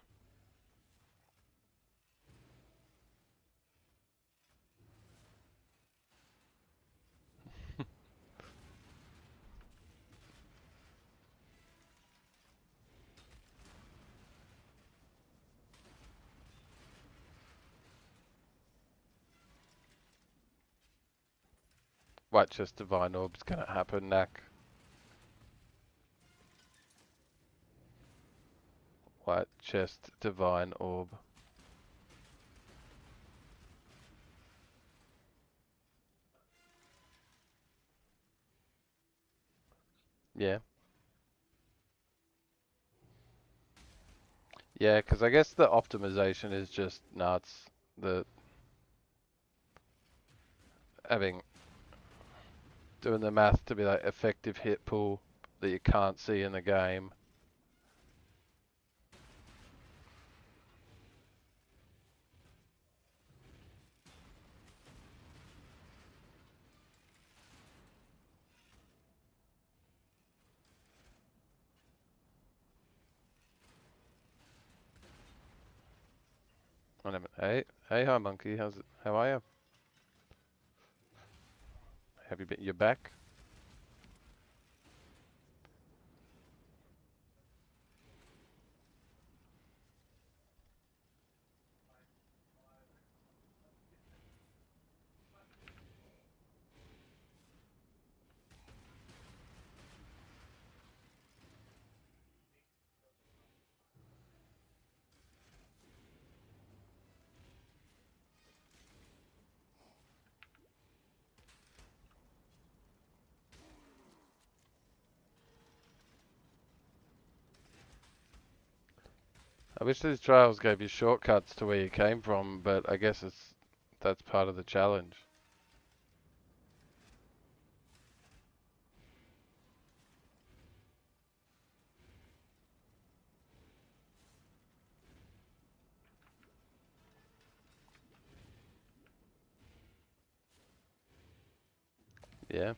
White Chest Divine Orb's gonna happen, Knack. White Chest Divine Orb. Yeah. Yeah, because I guess the optimization is just nuts. The having doing the math to be like effective hit pool that you can't see in the game. Hey, hi monkey. How are you? Have you been? You're back? I wish these trials gave you shortcuts to where you came from, but I guess that's part of the challenge. Yeah.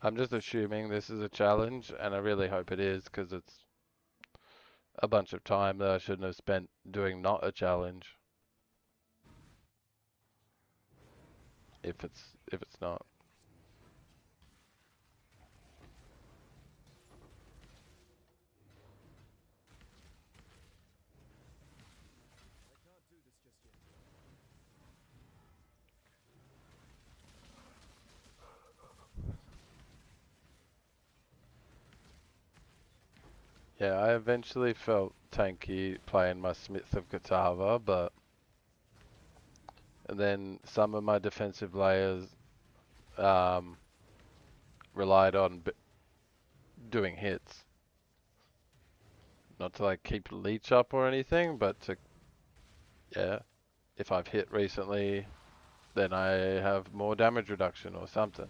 I'm just assuming this is a challenge, and I really hope it is, because it's a bunch of time that I shouldn't have spent doing not a challenge if it's not. Yeah, I eventually felt tanky playing my Smith of Catawba, but then some of my defensive layers um, relied on doing hits. Not to like keep leech up or anything, but to, yeah, if I've hit recently, then I have more damage reduction or something.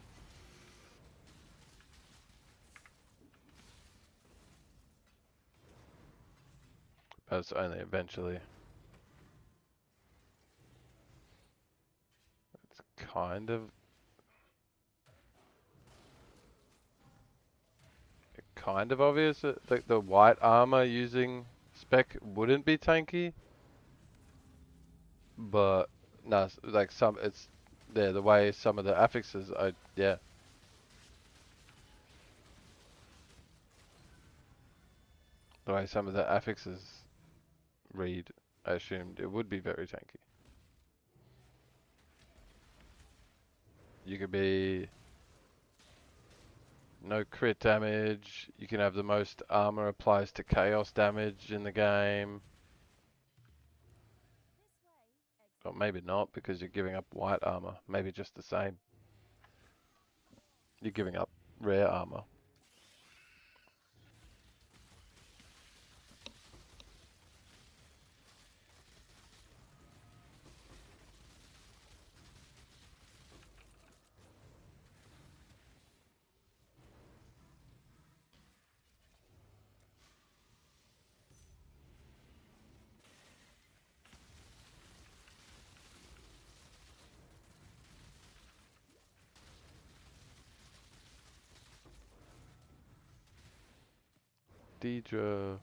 That's only eventually. It's kind of obvious that like the white armor using spec wouldn't be tanky, but no, like some it's there the way some of the affixes yeah. The way some of the affixes read, I assumed it would be very tanky. You could be no crit damage, you can have the most armor applies to chaos damage in the game. Or maybe not because you're giving up white armor, maybe just the same. You're giving up rare armor. Deidre.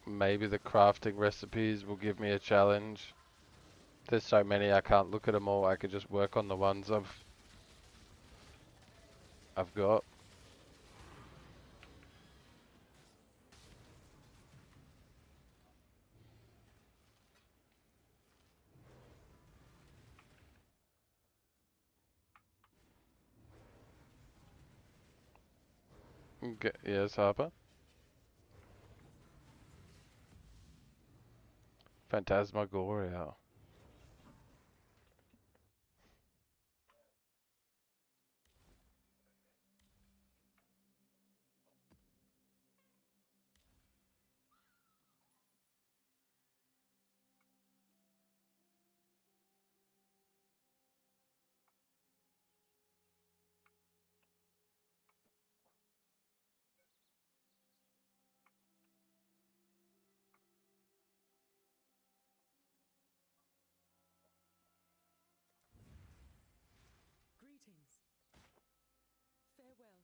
Maybe the crafting recipes will give me a challenge. There's so many I can't look at them all. I could just work on the ones I've got. Okay, yes, Harper. Phantasmagoria. Greetings. Farewell.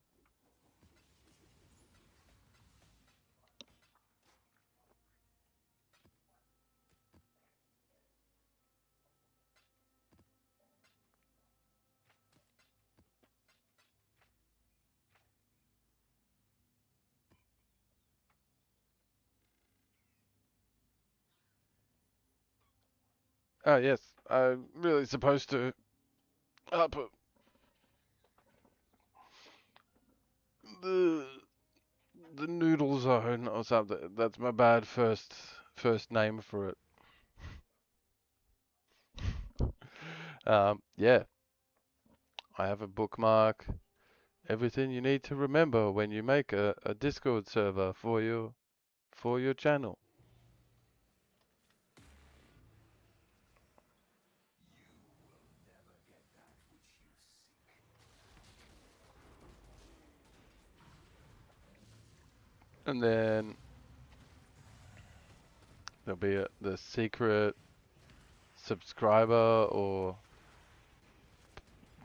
Oh yes, I'm really supposed to up. the Noodle Zone or something. That's my bad first name for it. Yeah, I have a bookmark. Everything you need to remember when you make a Discord server for your channel. And then there'll be the secret subscriber or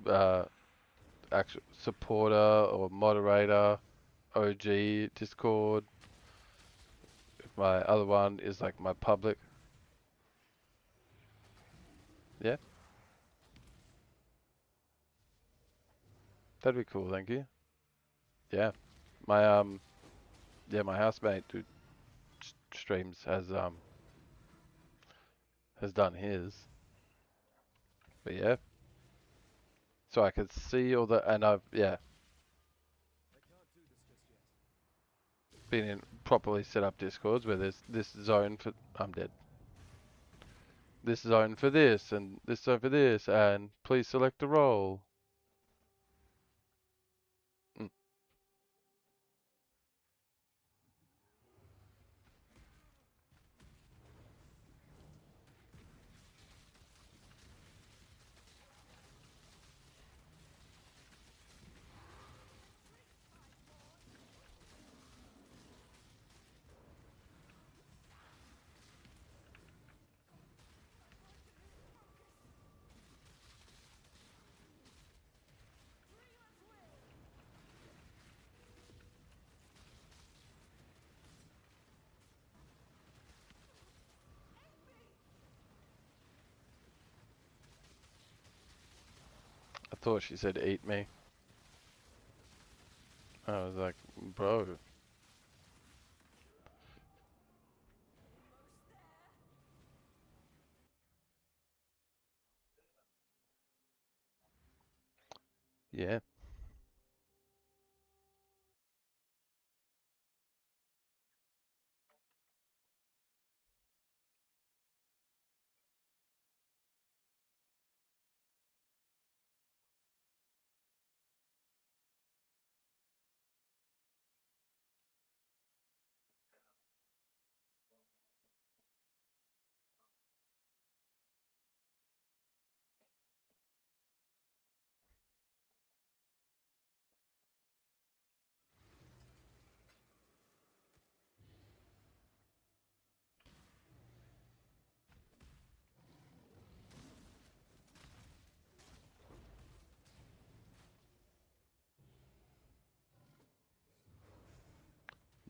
uh, actual supporter or moderator, OG Discord. My other one is like my public. Yeah, that'd be cool. Thank you. Yeah, my my housemate who streams has done his. But yeah, so I could see all the and I've been in properly set up Discords where there's this zone for I'm dead. This zone for this and this zone for this and please select a role. Mm. I thought she said eat me. I was like, bro. Yeah.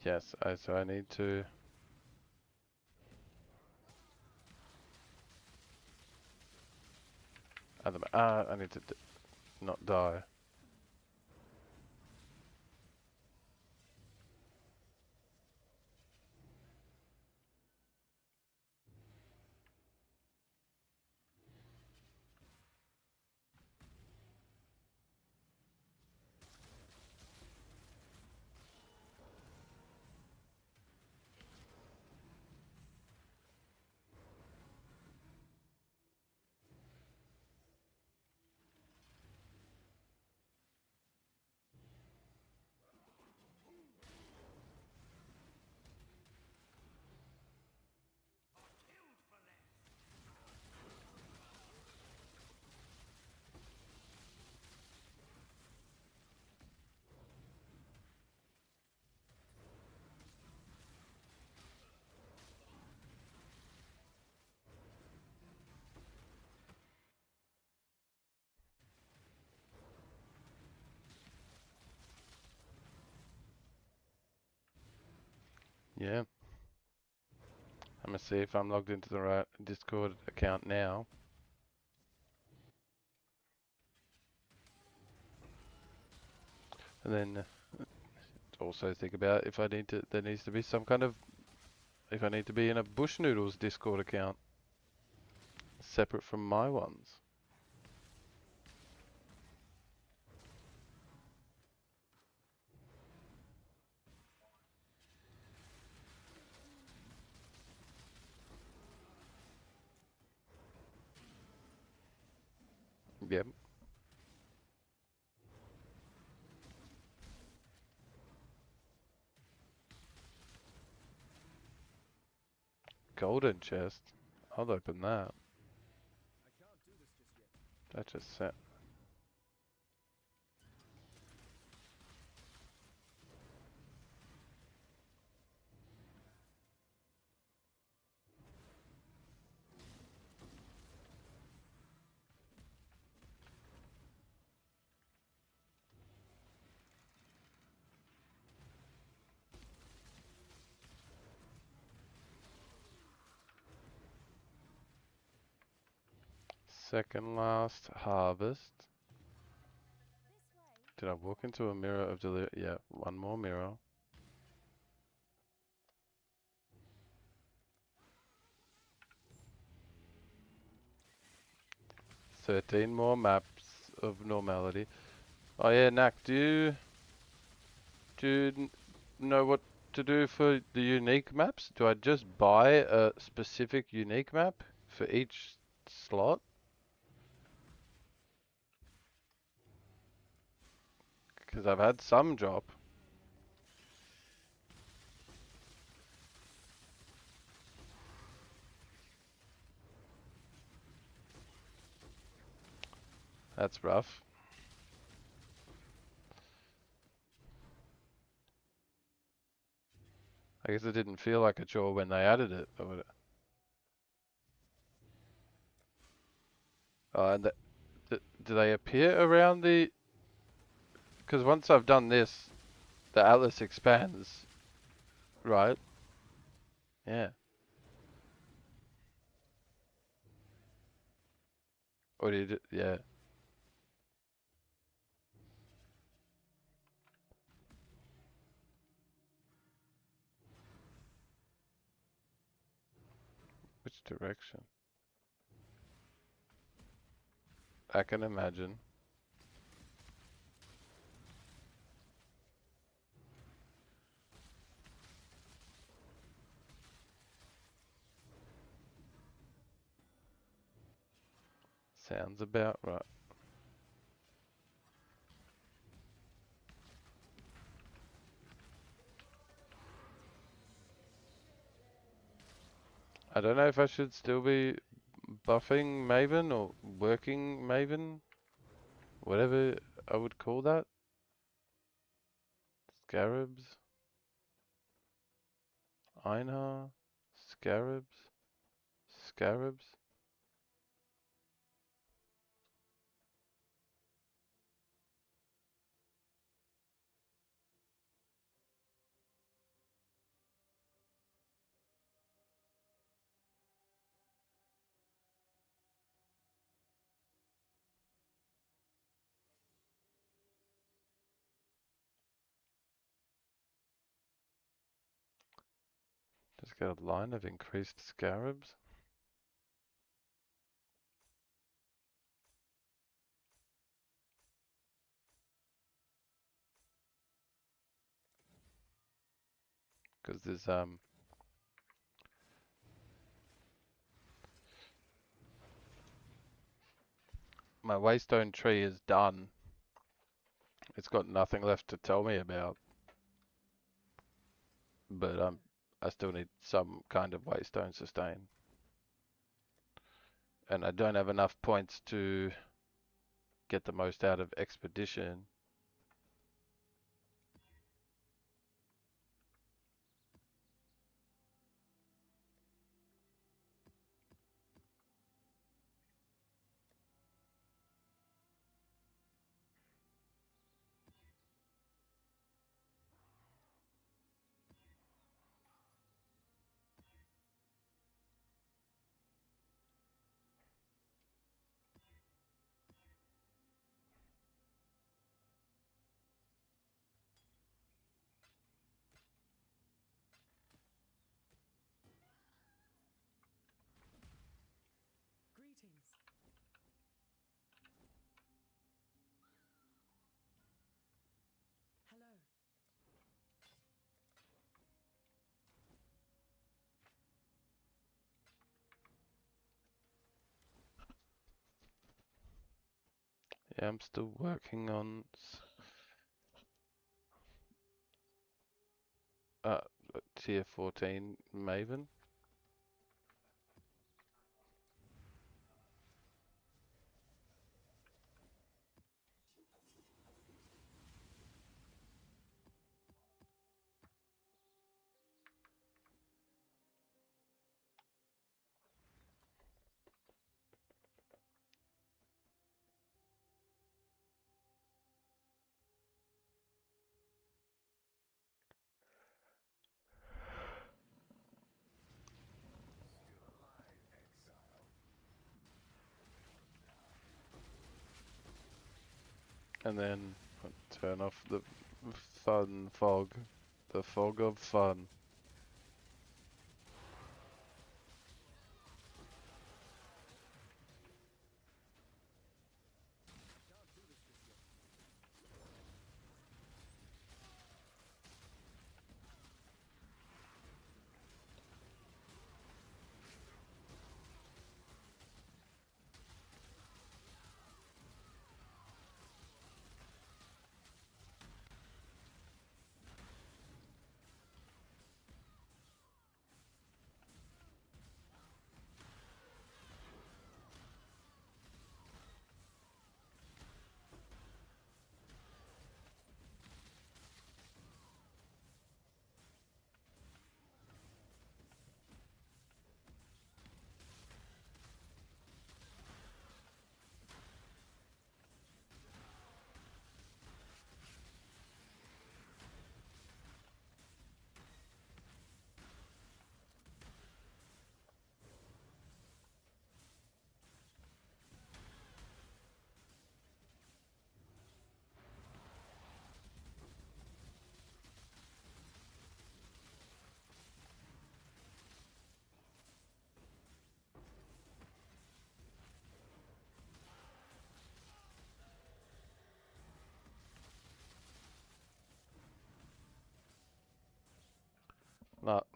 Yes, so I need to I need to not die. Yeah. I'm gonna see if I'm logged into the right Discord account now. And then also think about if I need to, there needs to be some kind of, if I need to be in a Bush Noodles Discord account, separate from my ones. Yep. Golden chest. I'll open that. I can't do this just yet. That just set. Second last harvest. Did I walk into a mirror of delivery? Yeah, one more mirror. 13 more maps of normality. Oh yeah, Nak, do you know what to do for the unique maps? Do I just buy a specific unique map for each slot? Because I've had some drop. That's rough. I guess it didn't feel like a chore when they added it. And do they appear around the... Because once I've done this, the atlas expands, right? Yeah. Or do you yeah. Which direction? I can imagine. Sounds about right. I don't know if I should still be buffing Maven or working Maven. Whatever I would call that. Scarabs. Einar. Scarabs. Scarabs. Just get a line of increased scarabs. Because there's my waystone tree is done. It's got nothing left to tell me about. But I still need some kind of waystone sustain. And I don't have enough points to get the most out of expedition. Yeah, I'm still working on uh, tier 14 Maven. And then turn off the fun fog. The fog of fun. Can't do this just yet.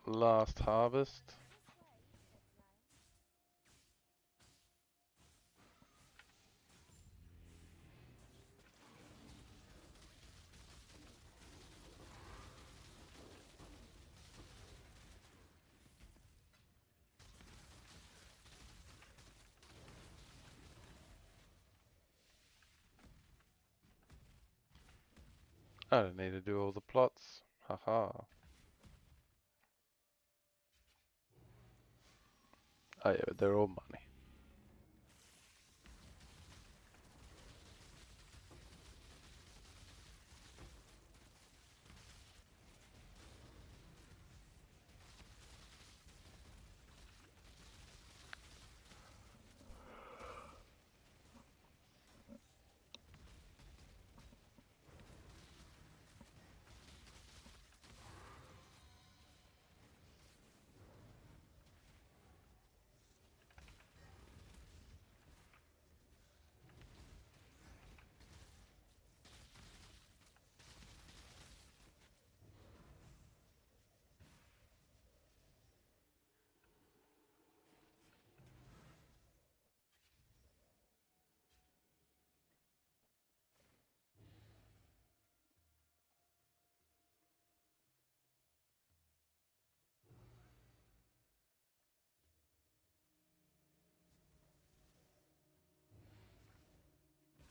Last harvest. I don't need to do all the plots. Haha. Oh yeah, but they're all money.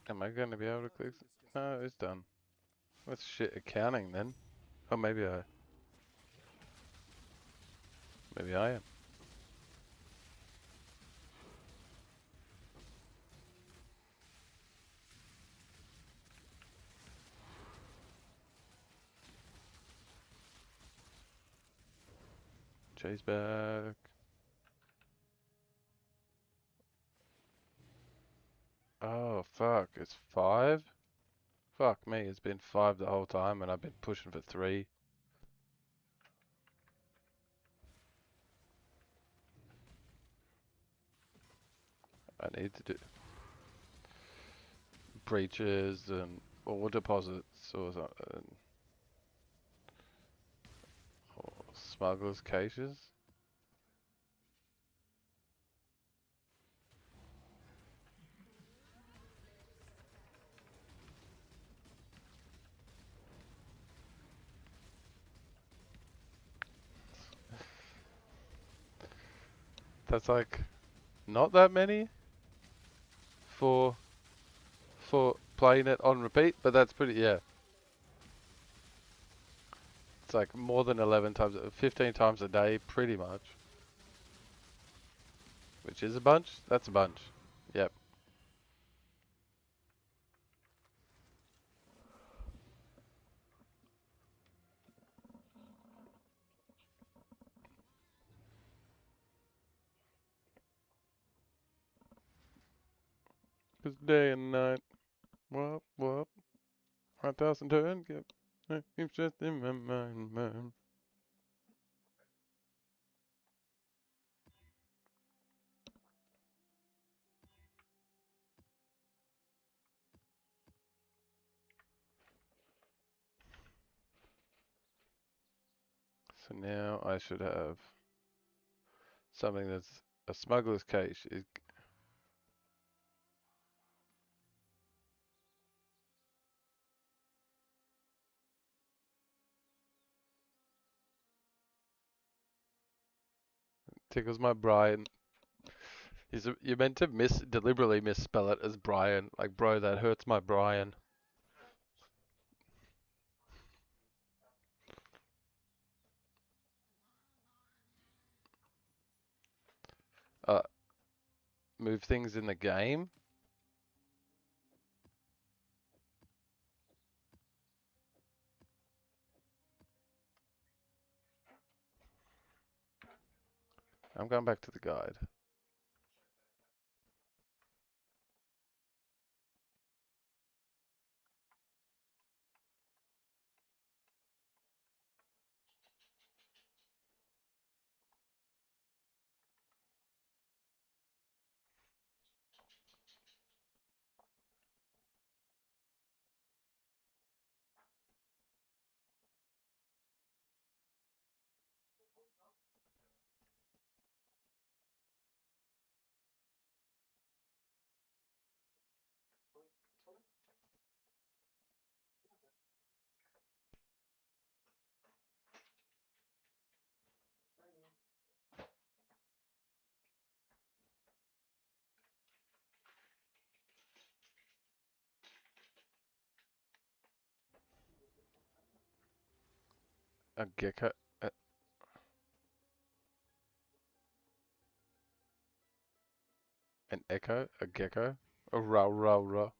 Am I going to be able to click? No, it's done. That's shit accounting then. Or maybe I am. Chase back. Oh fuck, it's 5? Fuck me, it's been 5 the whole time and I've been pushing for 3. I need to do breaches and or deposits or something. Or smugglers' cases. That's like not that many for playing it on repeat, but that's pretty, yeah. It's like more than 11 times, 15 times a day, pretty much. Which is a bunch? That's a bunch. Yep. It's day and night. Whoop, whoop. 1,000 turn. Keeps just in my mind, man. So now I should have something that's a smuggler's cache. Is tickles my Brian. You're meant to deliberately misspell it as Brian. Like, bro, that hurts my Brian. Uh, move things in the game. I'm going back to the guide. A gecko. An echo. A gecko. A row, row, row.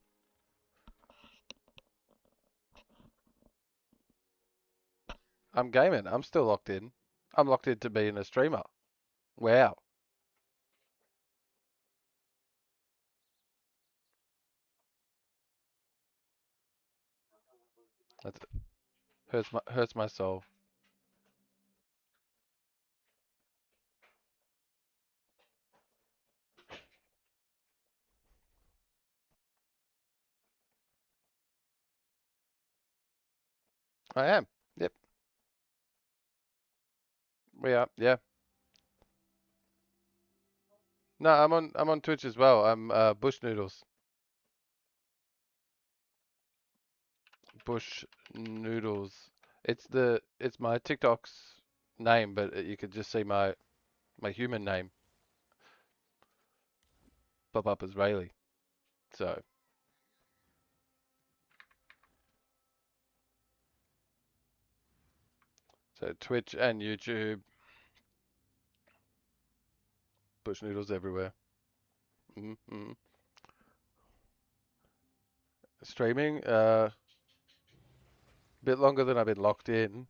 I'm gaming. I'm still locked in. I'm locked in to being a streamer. Wow. That hurts my soul. I am. Yep. We are. Yeah. No, I'm on Twitch as well. I'm Bush Noodles. Bush Noodles. It's my TikTok's name, but you could just see my human name pop up as Rayleigh. So Twitch and YouTube, Bush Noodles everywhere. Mm-hmm. Streaming, a bit longer than I've been locked in.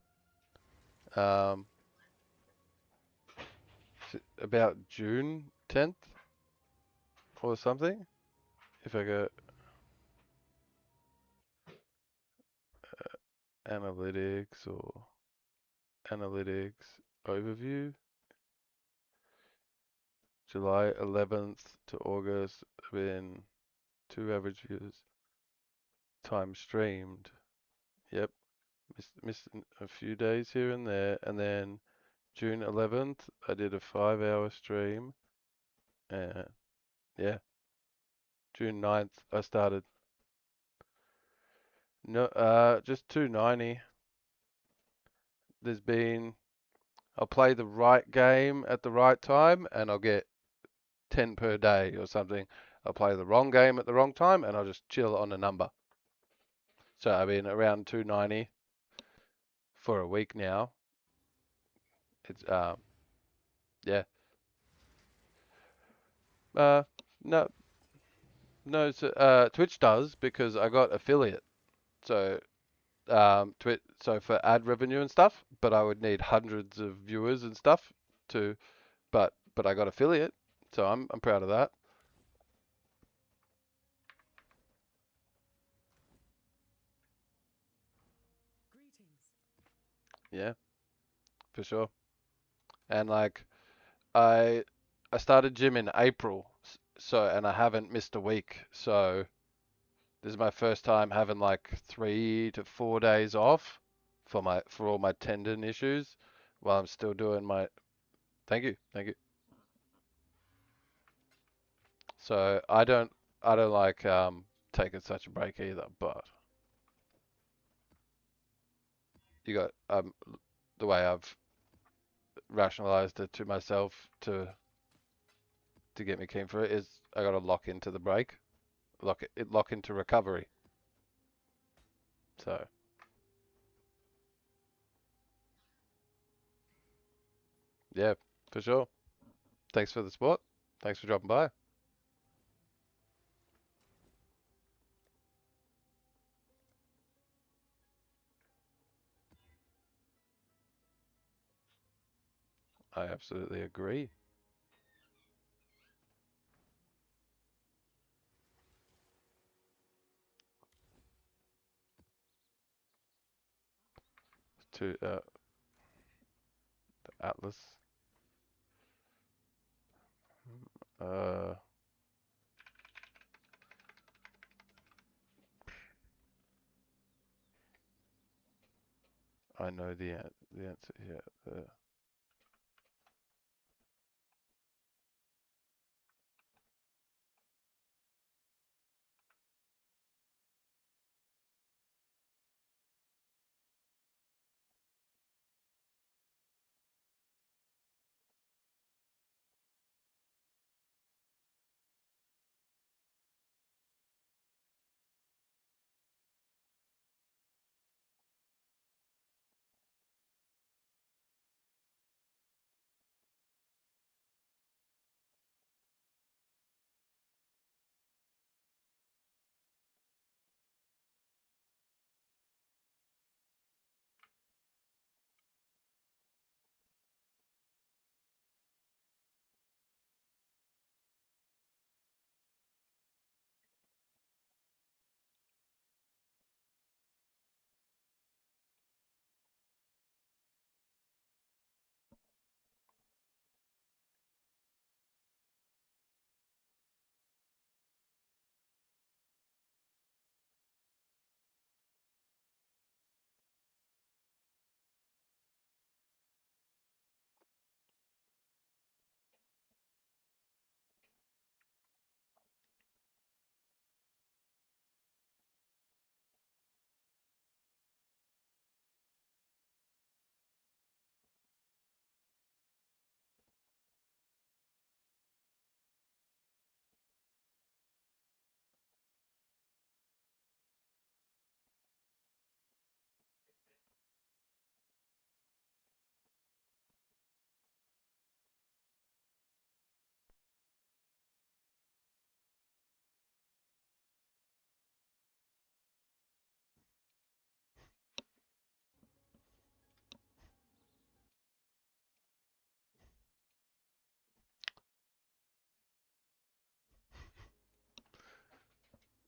Um, about June 10th or something. If I go analytics or analytics overview, July 11th to August, I've been 2 average views. Time streamed. Yep. Missed a few days here and there. And then June 11th, I did a 5-hour stream. And yeah, June 9th, I started. No, just 290. I'll play the right game at the right time and I'll get 10 per day or something. I'll play the wrong game at the wrong time and I'll just chill on a number. So I've been around 290 for a week now. It's yeah. Uh no no so, Twitch does because I got affiliate. So so for ad revenue and stuff, but I would need hundreds of viewers and stuff to but I got affiliate, so I'm proud of that. Greetings. Yeah, for sure. And like I I started gym in April, so and I haven't missed a week. So this is my first time having like 3 to 4 days off for all my tendon issues while I'm still doing my thank you. So I don't like taking such a break either, but you got the way I've rationalized it to myself to get me keen for it is I got to lock into the break, lock into recovery. So yeah, for sure. Thanks for the support. Thanks for dropping by. I absolutely agree. To Atlas. Uh, I know the answer here.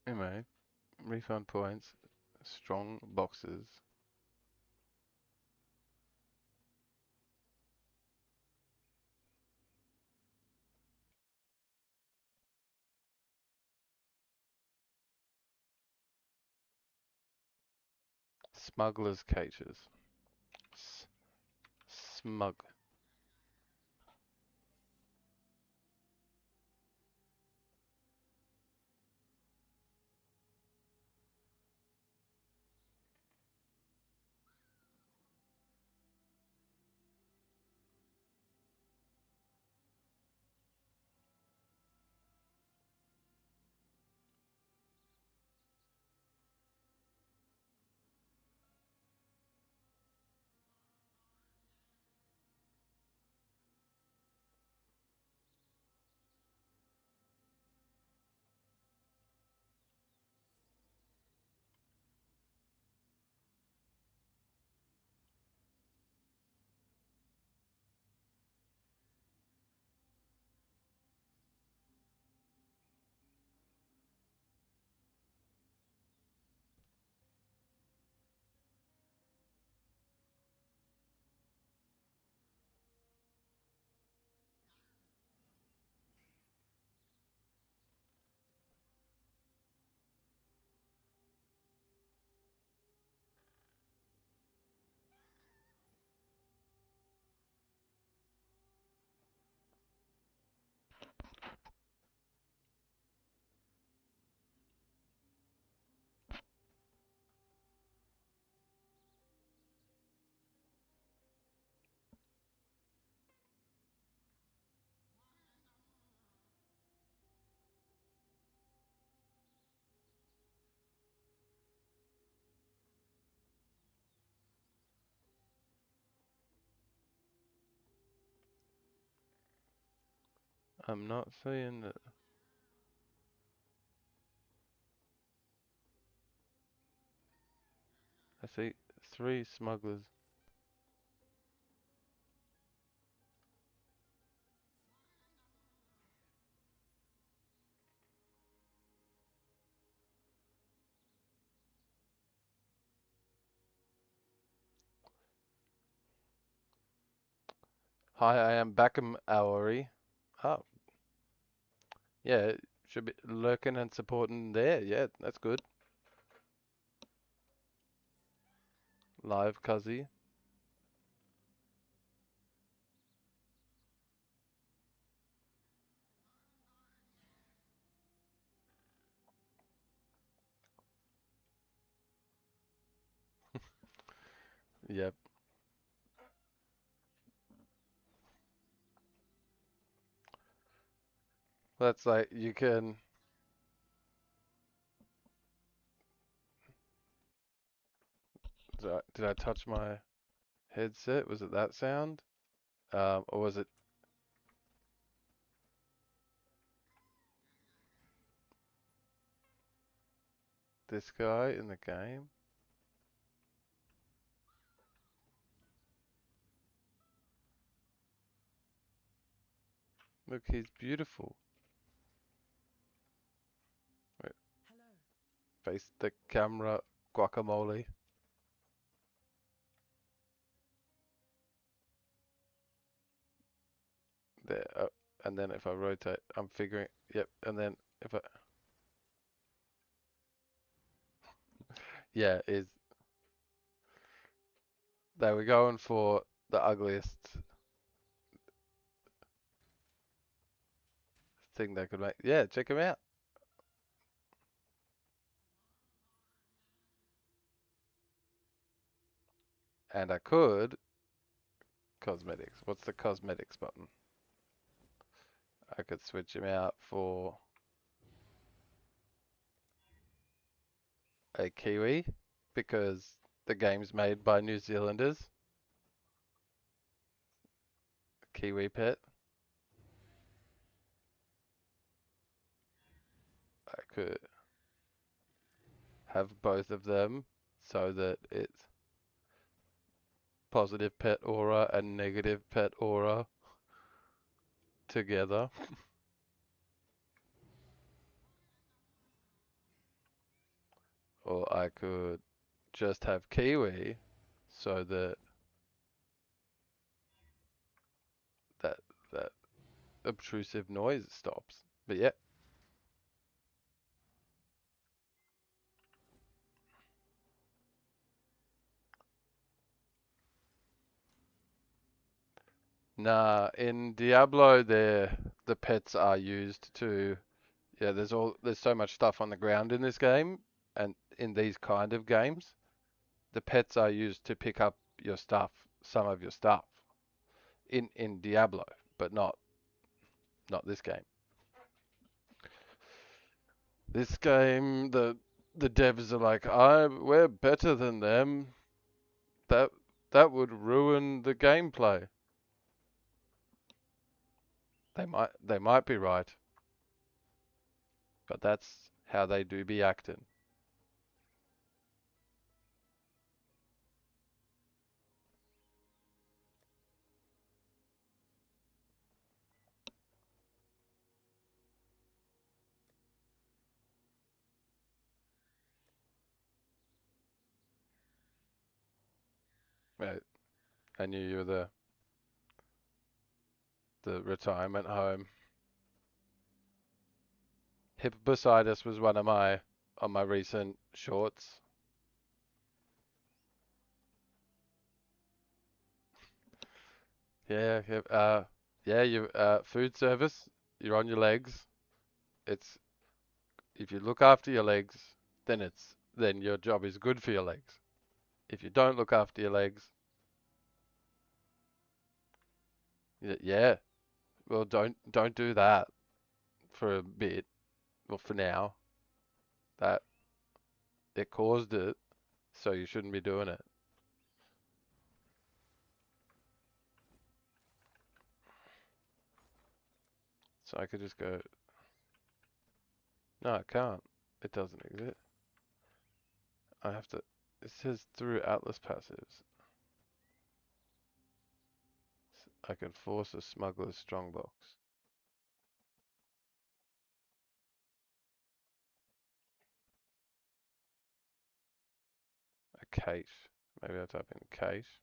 Anyway, refund points, strong boxes. Smugglers' cages. S smug. I'm not seeing it. I see 3 smugglers. Hi, I am Beckham Aori. Oh, yeah, should be lurking and supporting there. Yeah, that's good. Live Cuzzy. Yep. That's like you can. Did I touch my headset? Was it that sound? Or was it this guy in the game? Look, he's beautiful. Wait, Hello. face the camera, guacamole. There. And then if I rotate, I'm figuring. Yep. And then if I. Yeah, is they were going for the ugliest thing they could make. Yeah, check him out. And I could cosmetics. What's the cosmetics button? I could switch him out for a Kiwi because the game's made by New Zealanders. Kiwi pet. I could have both of them so that it's positive pet aura and negative pet aura together. Or I could just have Kiwi so that that that obtrusive noise stops. But yeah, nah, in Diablo the pets are used to yeah, there's so much stuff on the ground in this game and in these kind of games, the pets are used to pick up your stuff, some of your stuff in Diablo, but not this game. This game, the devs are like, we're better than them. That that would ruin the gameplay. They might be right, but that's how they do be acting. Right. I knew you were the retirement home. Hippopotamus was one of my on my recent shorts. Yeah, yeah, yeah, you food service, you're on your legs. It's if you look after your legs, then your job is good for your legs. If you don't look after your legs, yeah, well don't do that for a bit, well for now. That it caused it, so you shouldn't be doing it. So I could just go. No, I can't. It doesn't exist. I have to. It says through Atlas passives. I can force a smuggler's strongbox. A cache. Maybe I type in cache.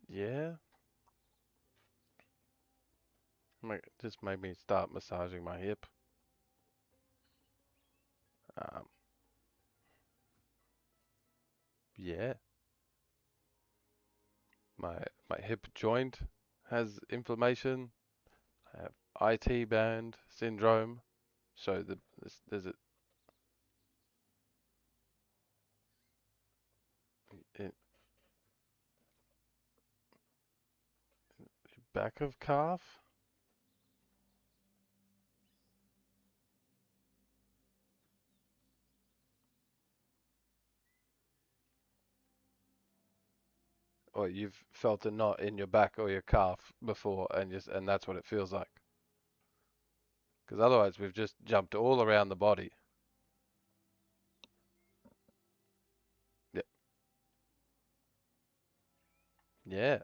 Yeah. Just made me start massaging my hip. Yeah. My hip joint has inflammation. I have IT band syndrome. So there's a in back of calf. Or you've felt a knot in your back or your calf before, and that's what it feels like. Because otherwise, we've just jumped all around the body. Yeah, yeah.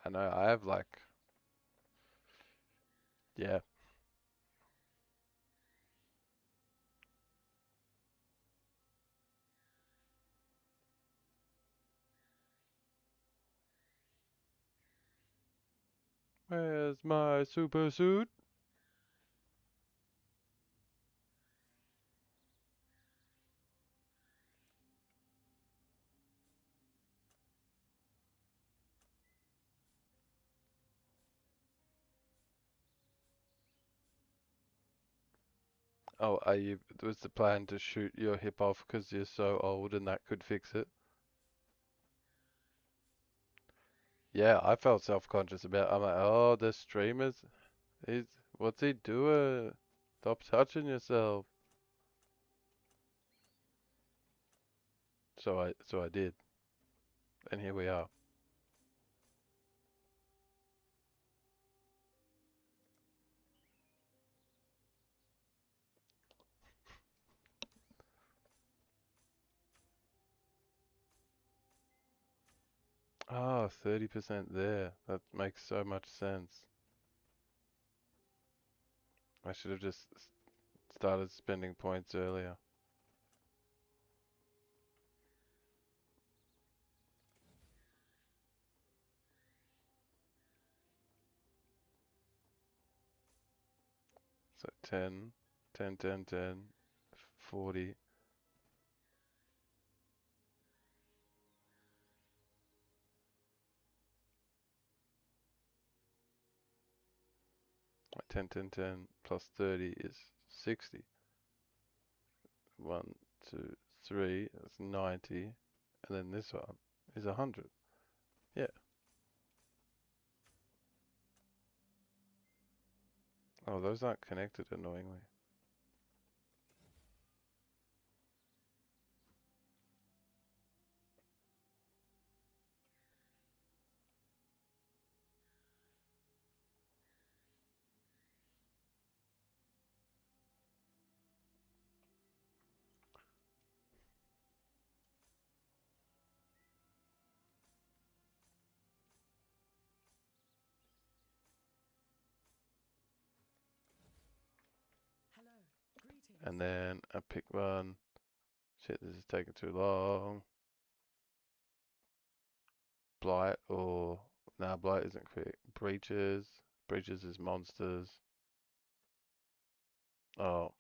I know. I have like, yeah. Where's my super suit? Oh, was the plan to shoot your hip off because you're so old and that could fix it? Yeah, I felt self-conscious about. I'm like, oh, the streamers. He's what's he doing? Stop touching yourself. So I did, and here we are. Oh, 30% there. That makes so much sense. I should have just started spending points earlier. So 10, 10, 10, 10, 40. 10, 10, 10 plus 30 is 60. 1, 2, 3, that's 90. And then this one is 100. Yeah. Oh, those aren't connected annoyingly. Hello. Greetings. And then I pick one. Shit, this is taking too long. Blight or nah, Blight isn't quick. Breaches. Breaches is monsters. Oh,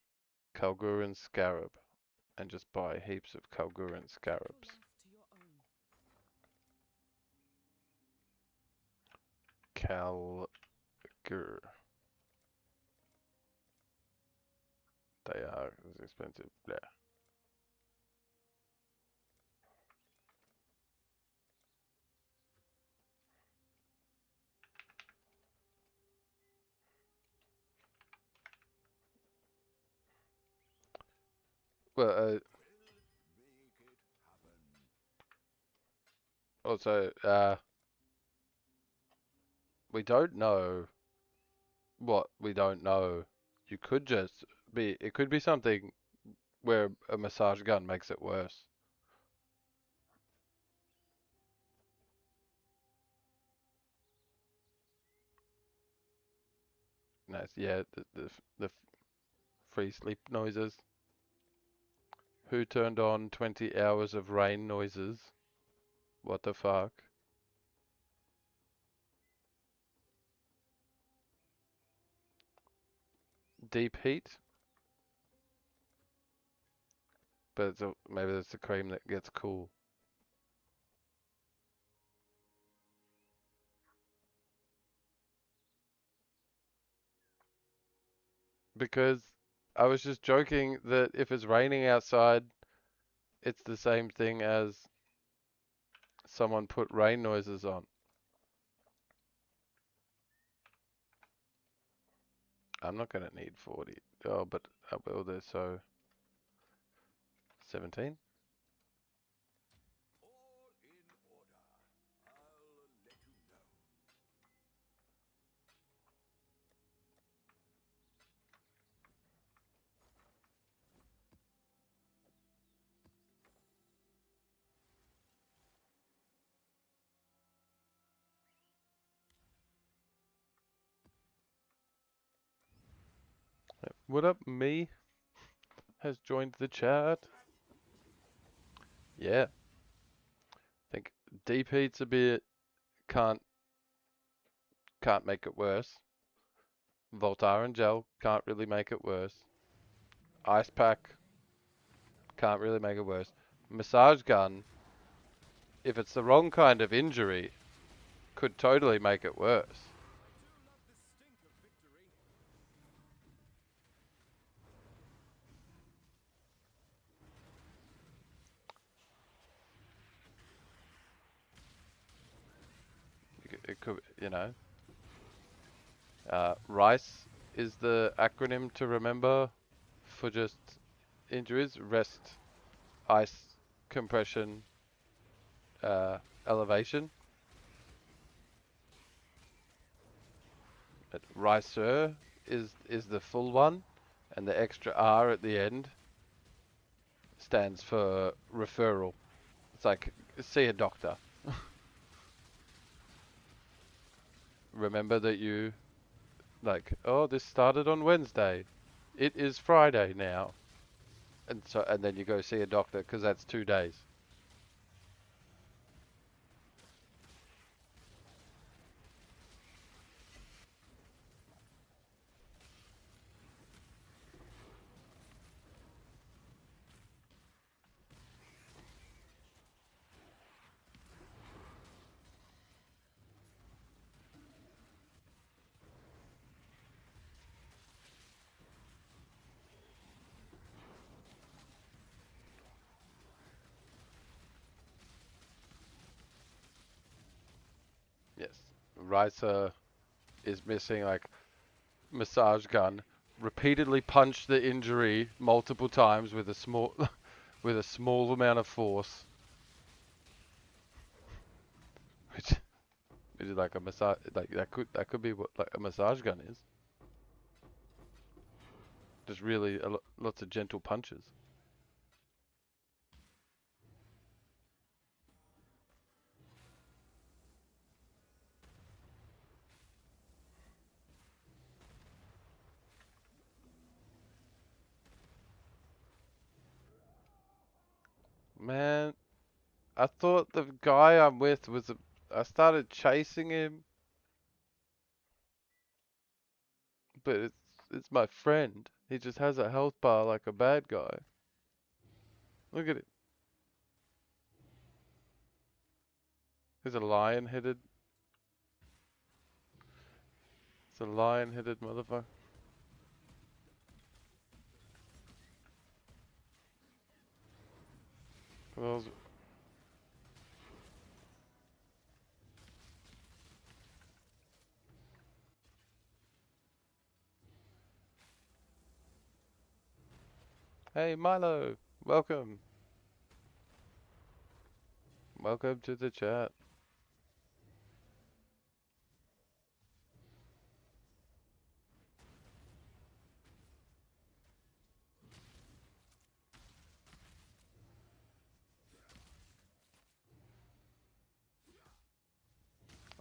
Kalguran Scarab. And just buy heaps of Kalguran Your Scarabs. life to your own. Kalgur. They are expensive. Yeah. Well, Make it happen. also, we don't know what we don't know. You could just be, it could be something where a massage gun makes it worse. Nice, yeah, the free sleep noises. Who turned on 20 hours of rain noises? What the fuck? Deep heat? But maybe it's the cream that gets cool. Because I was just joking that if it's raining outside, it's the same thing as someone put rain noises on. I'm not gonna need 40. Oh, but I will there, so 17? All in order. I'll let you know. What up, me? Has joined the chat. Yeah, think deep heat's a bit can't make it worse. Voltaren gel can't really make it worse. Ice pack can't really make it worse. Massage gun, if it's the wrong kind of injury, could totally make it worse. I do love the stink of victory. It could, you know. RICE is the acronym to remember for just injuries. Rest, ice, compression, elevation. But RICER is the full one, and the extra R at the end stands for referral. It's like, see a doctor. Remember that you, like, oh, this started on Wednesday. It is Friday now. And then you go see a doctor because that's 2 days. Yes. Ricer is missing like massage gun. Repeatedly punched the injury multiple times with a small with a small amount of force. Which is like a massage, like that could be what like a massage gun is. Just really lots of gentle punches. Man, I thought the guy I'm with was I started chasing him, but it's my friend. He just has a health bar like a bad guy. Look at it. He's a lion-headed. It's a lion-headed motherfucker. Well, hey Milo, welcome. Welcome to the chat.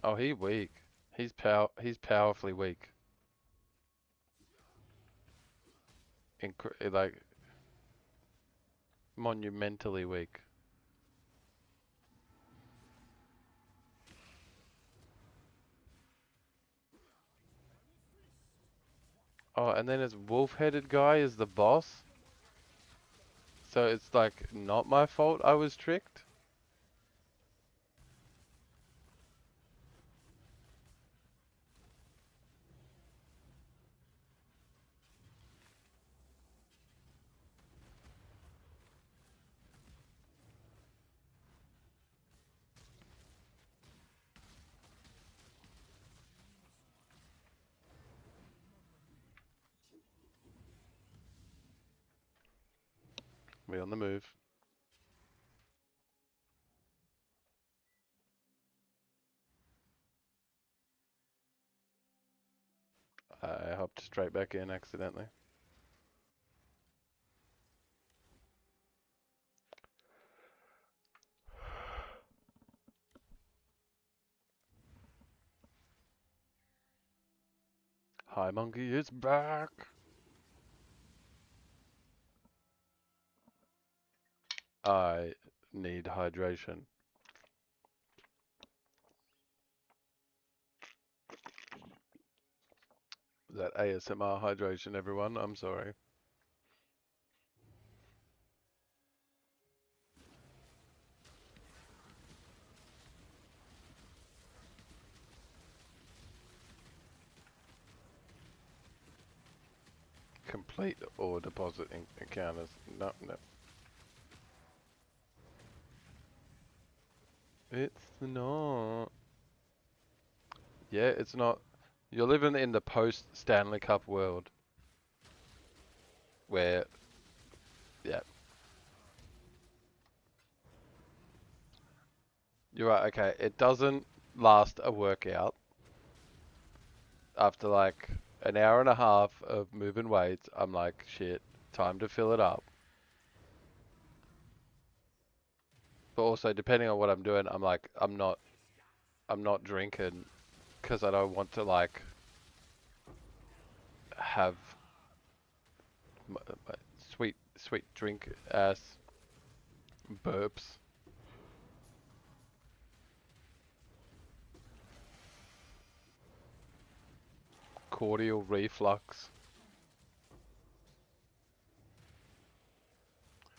Oh, he weak. He's powerfully weak. Like monumentally weak. Oh, and then his wolf-headed guy is the boss. So it's like not my fault I was tricked. We on the move. I hopped straight back in accidentally. Hi Monkey is back. I need hydration. That ASMR hydration, everyone. I'm sorry. Complete ore deposit encounters. No, no. It's not. Yeah, it's not. You're living in the post Stanley Cup world. Where, yeah. You're right, okay. It doesn't last a workout. After like an hour and a half of moving weights, I'm like, shit, time to fill it up. But also, depending on what I'm doing, I'm like, I'm not drinking because I don't want to like have my sweet drink ass burps. Cordial reflux.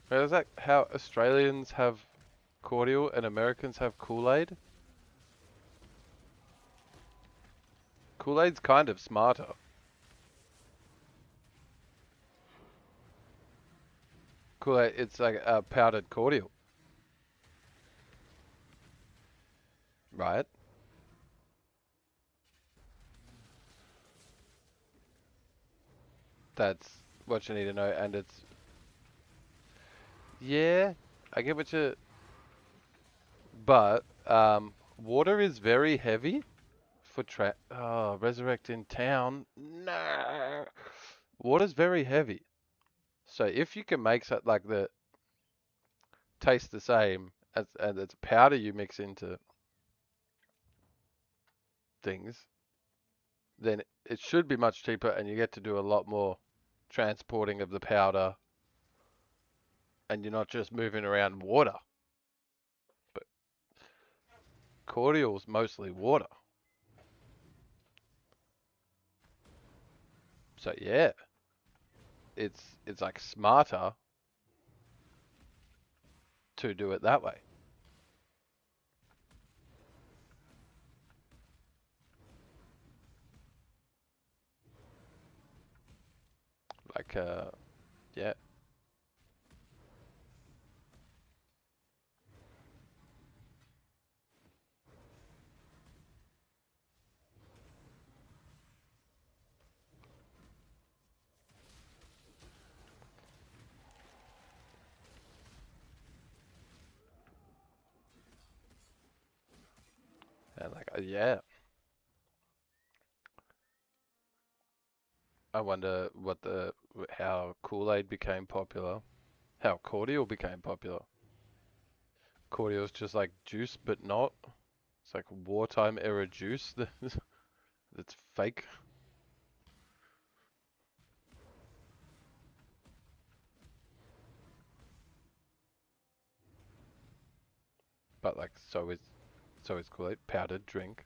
Wait, is that how Australians have cordial and Americans have Kool-Aid? Kool-Aid's kind of smarter. Kool-Aid, it's like a powdered cordial, right? That's what you need to know, and it's yeah, I get what you, but water is very heavy for resurrect in town. No, water's very heavy. So if you can make something like the taste the same as and it's powder you mix into things, then it should be much cheaper and you get to do a lot more transporting of the powder and you're not just moving around water. But cordial's mostly water. So yeah, it's like smarter to do it that way. Like yeah. And like yeah. I wonder how Kool-Aid became popular. How cordial became popular. Cordial's just like juice, but not. It's like wartime era juice that's fake. But like so is Kool-Aid powdered drink,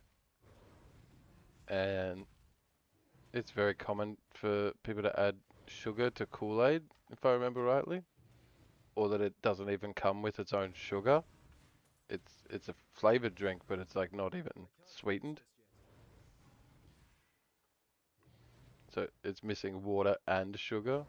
and it's very common for people to add sugar to Kool-Aid, if I remember rightly, or that it doesn't even come with its own sugar. It's a flavored drink, but it's like not even sweetened. So it's missing water and sugar.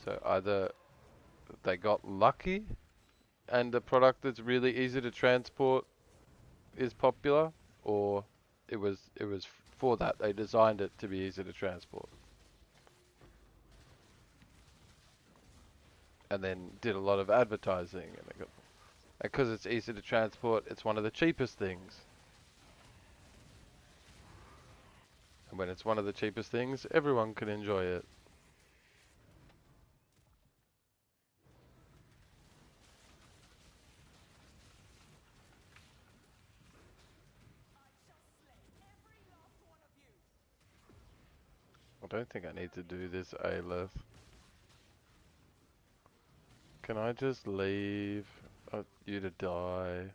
So either they got lucky and the product that's really easy to transport is popular, or it was for that they designed it to be easy to transport, and then did a lot of advertising, and because it's easy to transport, it's one of the cheapest things. And when it's one of the cheapest things, everyone can enjoy it. I don't think I need to do this, Aleph. Can I just leave you to die?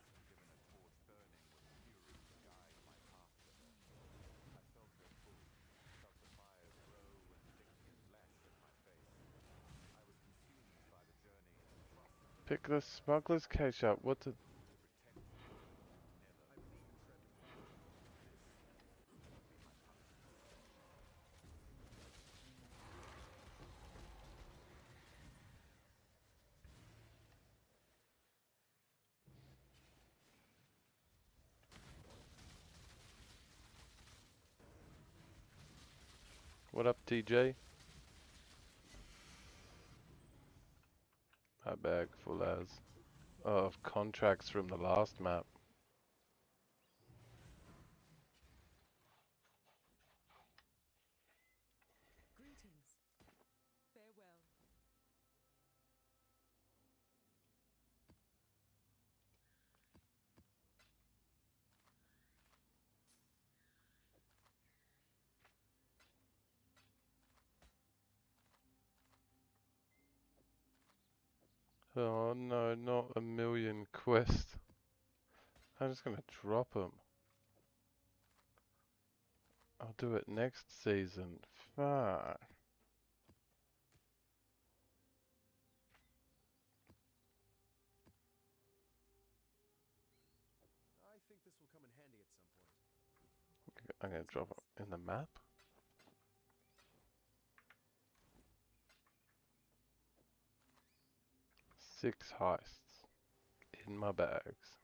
Pick the smuggler's case up. What the? What up, TJ? My bag full as of contracts from the last map. Greetings. Farewell. Oh no, not a million quests. I'm just gonna drop them. I'll do it next season. Fuck. I think this will come in handy at some point. I'm gonna drop them in the map. Six heists in my bags.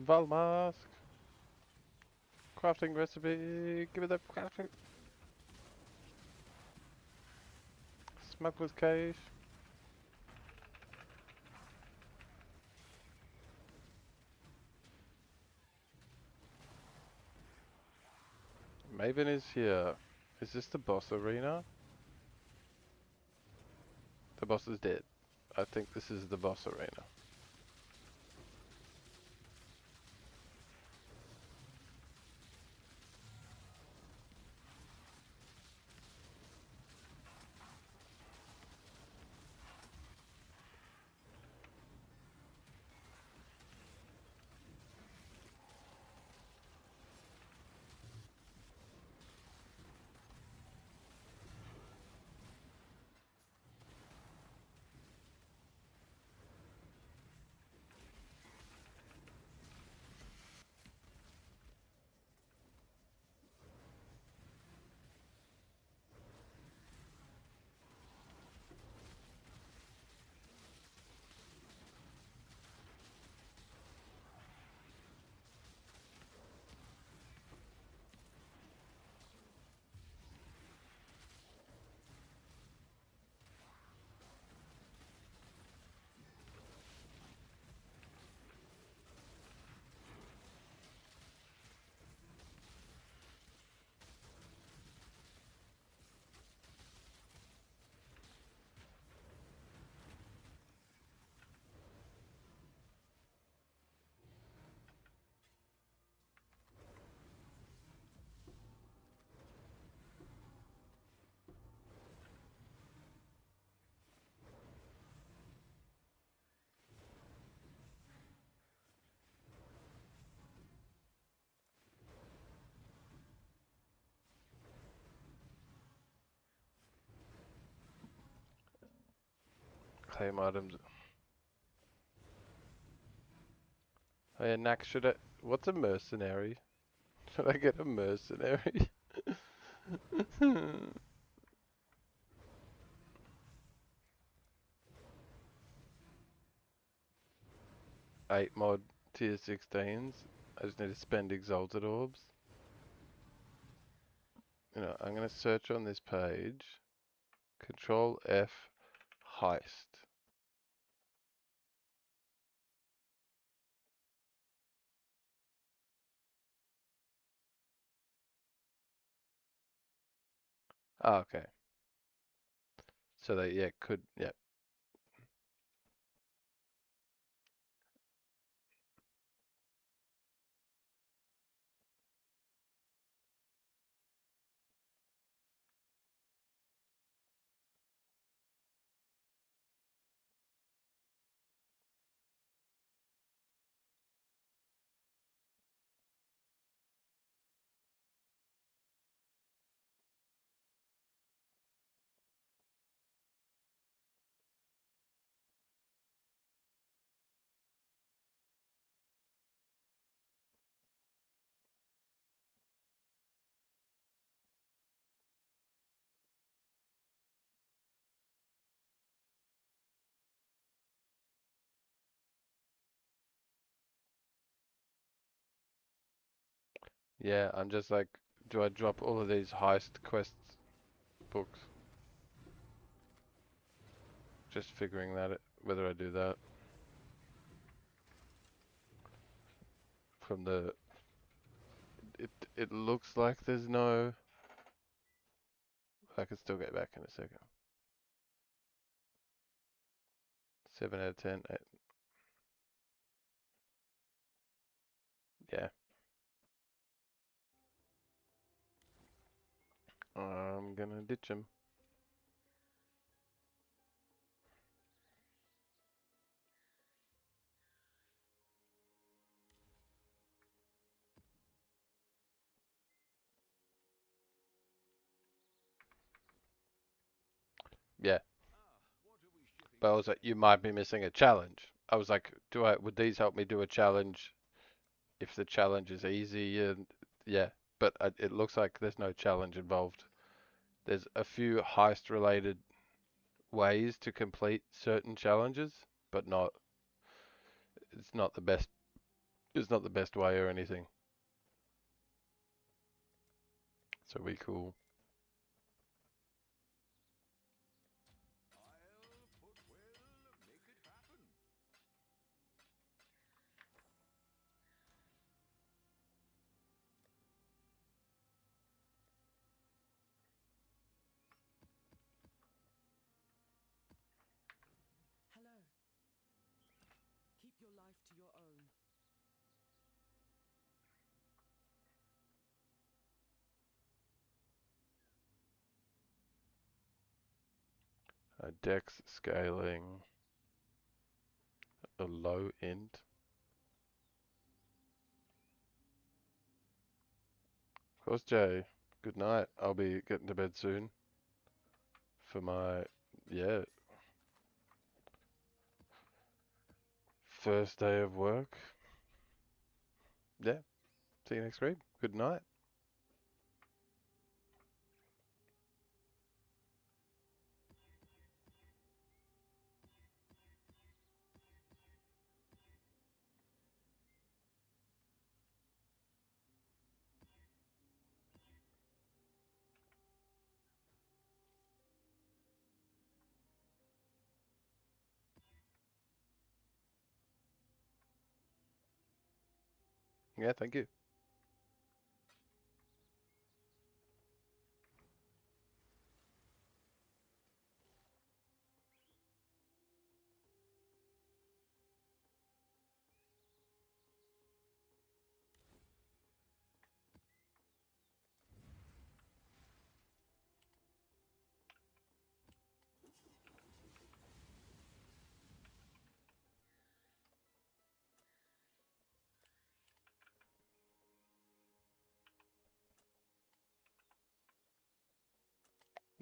Valmask. Crafting recipe. Give me the crafting. Smuggler's cave. Maven is here. Is this the boss arena? The boss is dead. I think this is the boss arena. Claim items. Oh yeah, Nak, should I... What's a mercenary? Should I get a mercenary? 8 mod tier 16s. I just need to spend exalted orbs. You know, I'm gonna search on this page. Control F heist. Ah, okay. So they, yeah, could, yeah. Yeah, I'm just like, do I drop all of these heist quest books? Just figuring that whether I do that from the. It looks like there's no. I can still get back in a second. 7 out of 10. Yeah. I'm gonna ditch him. Yeah. But I was like, you might be missing a challenge. I was like, would these help me do a challenge if the challenge is easy? And yeah, but it looks like there's no challenge involved. There's a few heist related ways to complete certain challenges, but it's not the best It's not the best way or anything. So we cool. I'll put will make it happen. Hello. Keep your life to your own. Dex scaling. A low end. Of course, Jay. Good night. I'll be getting to bed soon. For my, yeah, first day of work. Yeah. See you next week. Good night. Yeah, thank you.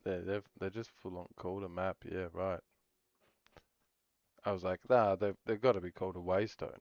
They're just full on called a map. Yeah, right. I was like, nah, they've got to be called a waystone.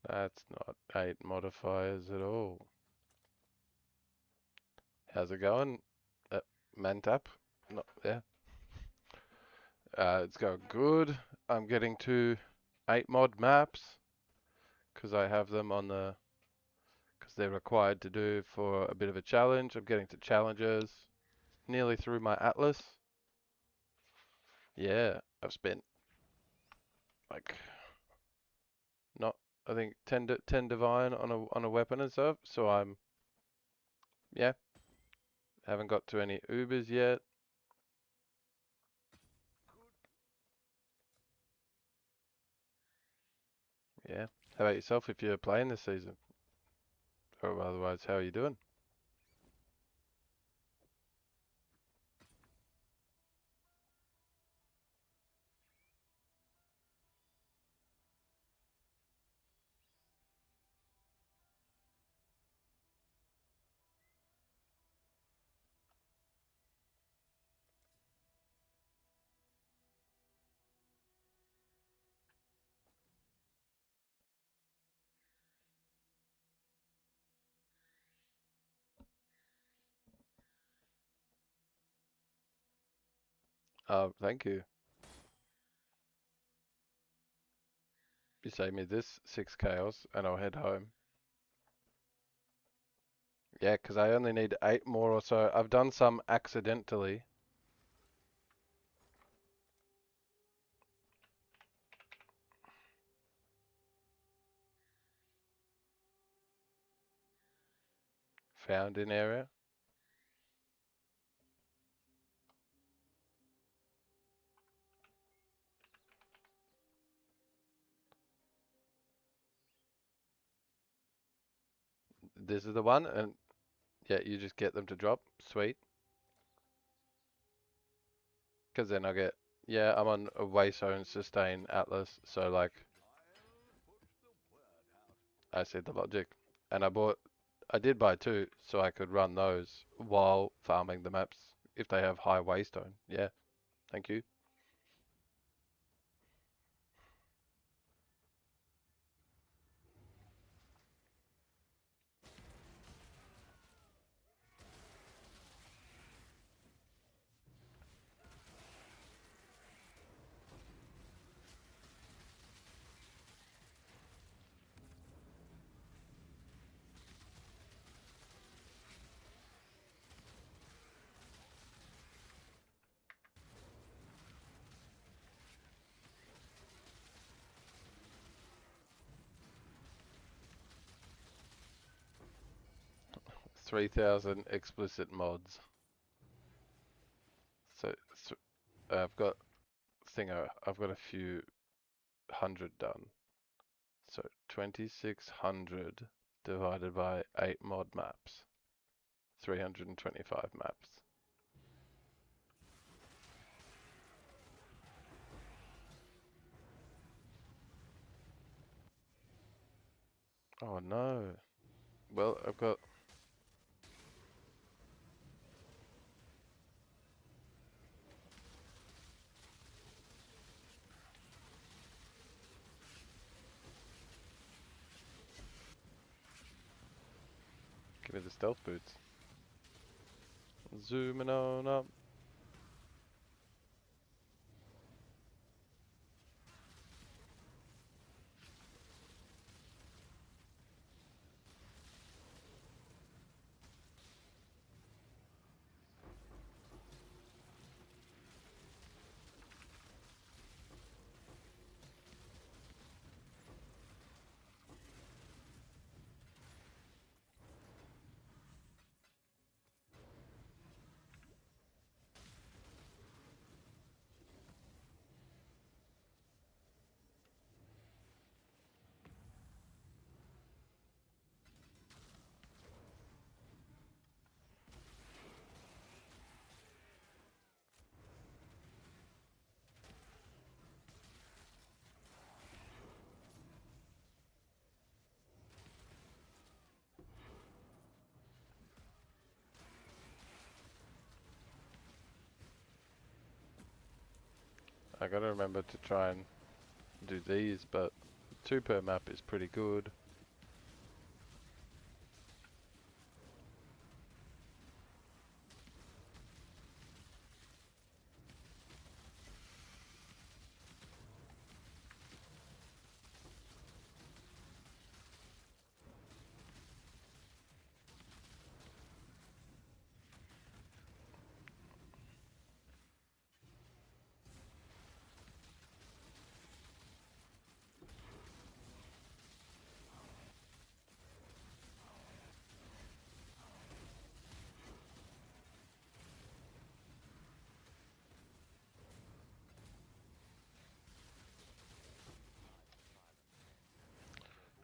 That's not 8 modifiers at all. How's it going? Mantap? No, yeah. It's going good. I'm getting to 8 mod maps because I have them on the because they're required to do for a bit of a challenge. I'm getting to challenges. Nearly through my atlas. Yeah, I've spent like not I think 10 divine on a weapon and stuff. So I'm yeah, haven't got to any Ubers yet. Yeah. How about yourself if you're playing this season? Or otherwise, how are you doing? Thank you. You save me this 6 chaos and I'll head home. Yeah, 'cause I only need 8 more or so. I've done some accidentally. Found in area. this is the one, and yeah, you just get them to drop. Sweet. Because then I get, yeah, I'm on a Waystone Sustain Atlas, so like, I see the logic. And I did buy two, so I could run those while farming the maps if they have high Waystone. Yeah, thank you. $3,000 explicit mods. So I've got I've got a few hundred done. So 2600 divided by 8 mod maps. 325 maps. Oh no. Well, I've got give me the stealth boots. Zooming on up. I gotta remember to try and do these, but 2 per map is pretty good.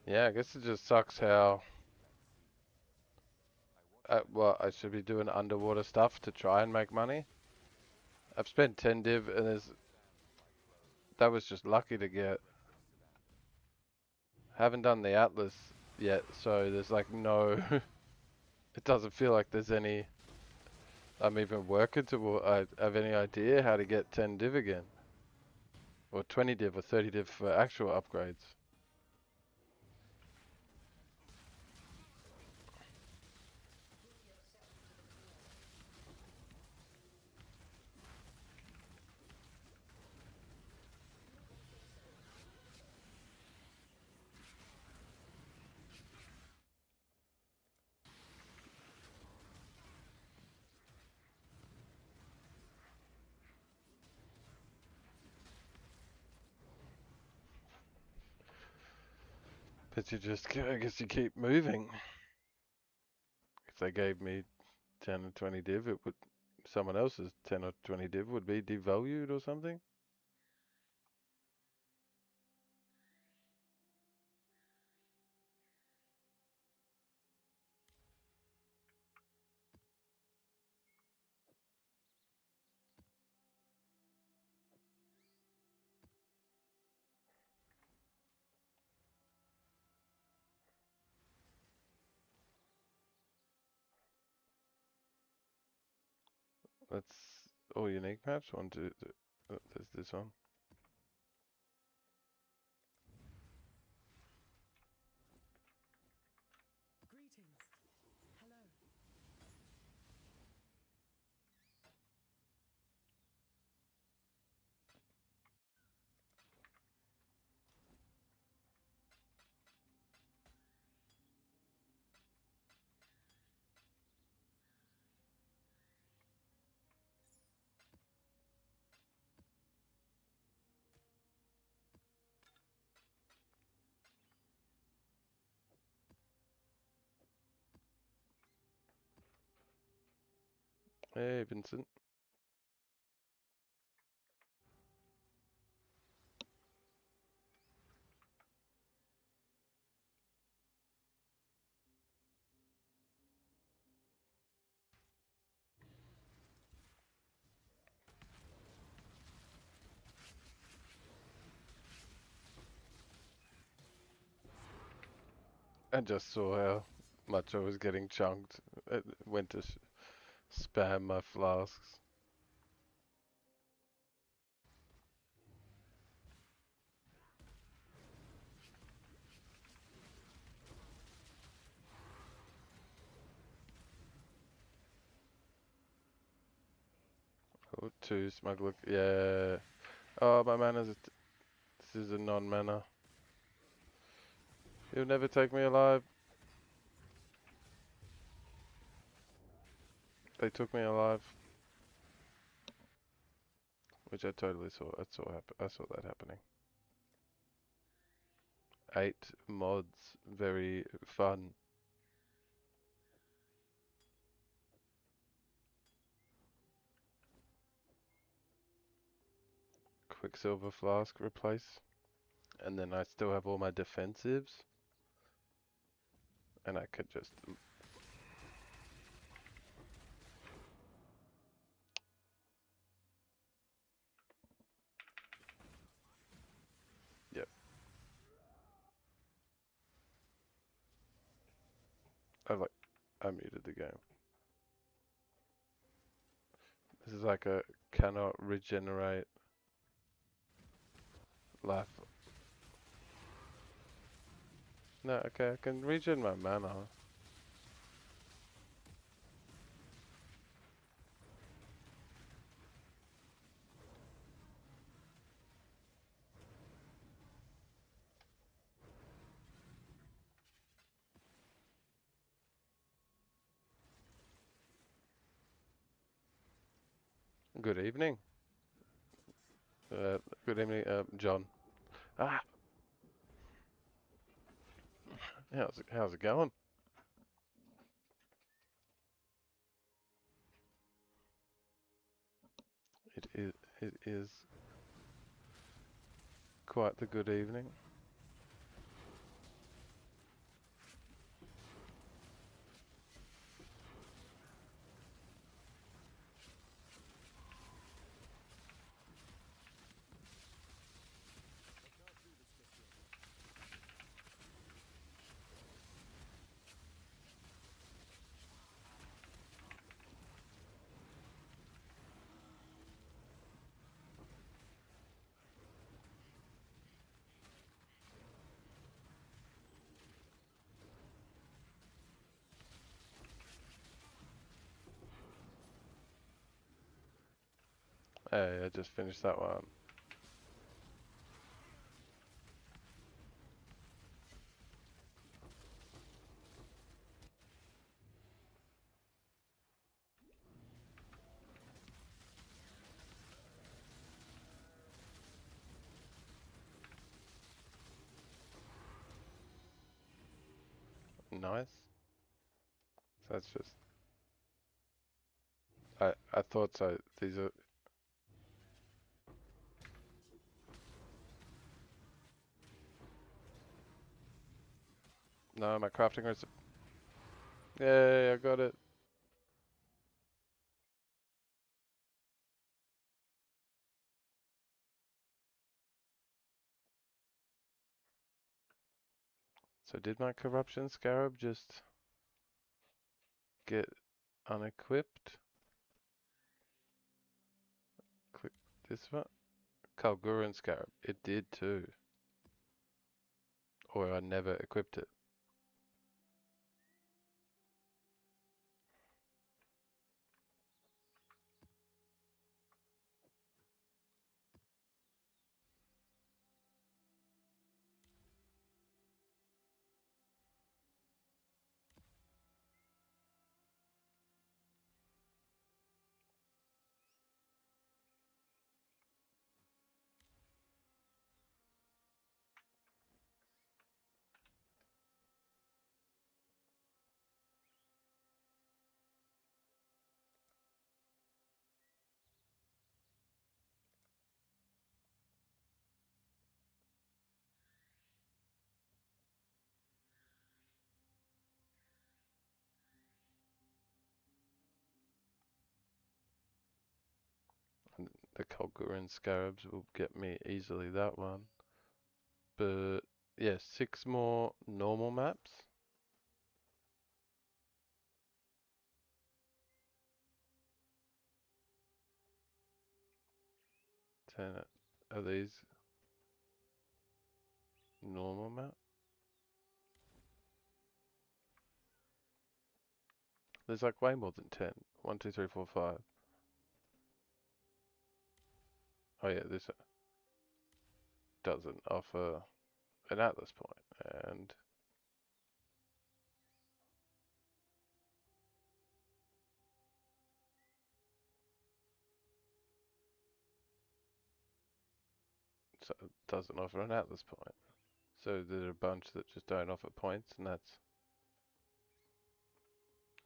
Yeah, I guess it just sucks how well, I should be doing underwater stuff to try and make money. I've spent 10 div and that was just lucky to get. Haven't done the Atlas yet, so there's like no, it doesn't feel like there's any, I'm even working to, I have any idea how to get 10 div again. Or 20 div or 30 div for actual upgrades. But you just, I guess you keep moving. If they gave me 10 or 20 div, it would, someone else's 10 or 20 div would be devalued or something. That's all unique maps. One, two, there's this one. Greetings. Hello. Hey, Vincent. I just saw how much I was getting chunked. It went to spam my flasks. Oh, two smuggler. Yeah. Oh, my mana's. This is a non-mana. He'll never take me alive. They took me alive. Which I totally saw. I saw that happening. 8 mods. Very fun. Quicksilver flask replace. And then I still have all my defensives. And I could just... Yep. I muted the game. This is like a cannot regenerate life. No, okay, I can regen my mana. Good evening. Good evening, John. Ah, how's it going? It is quite the good evening. Hey, I just finished that one. Nice. So that's just... I thought so. These are... No, my crafting recipe. Yay, I got it. So did my corruption scarab just get unequipped? This one? Kalguran Scarab. It did too. Or I never equipped it. And the Kalguran Scarabs will get me easily that one. But yeah, 6 more normal maps. 10. Are these normal map? There's like way more than 10. 1, 2, 3, 4, 5. Oh yeah, this doesn't offer an Atlas point, and so it doesn't offer an Atlas point. So there are a bunch that just don't offer points, and that's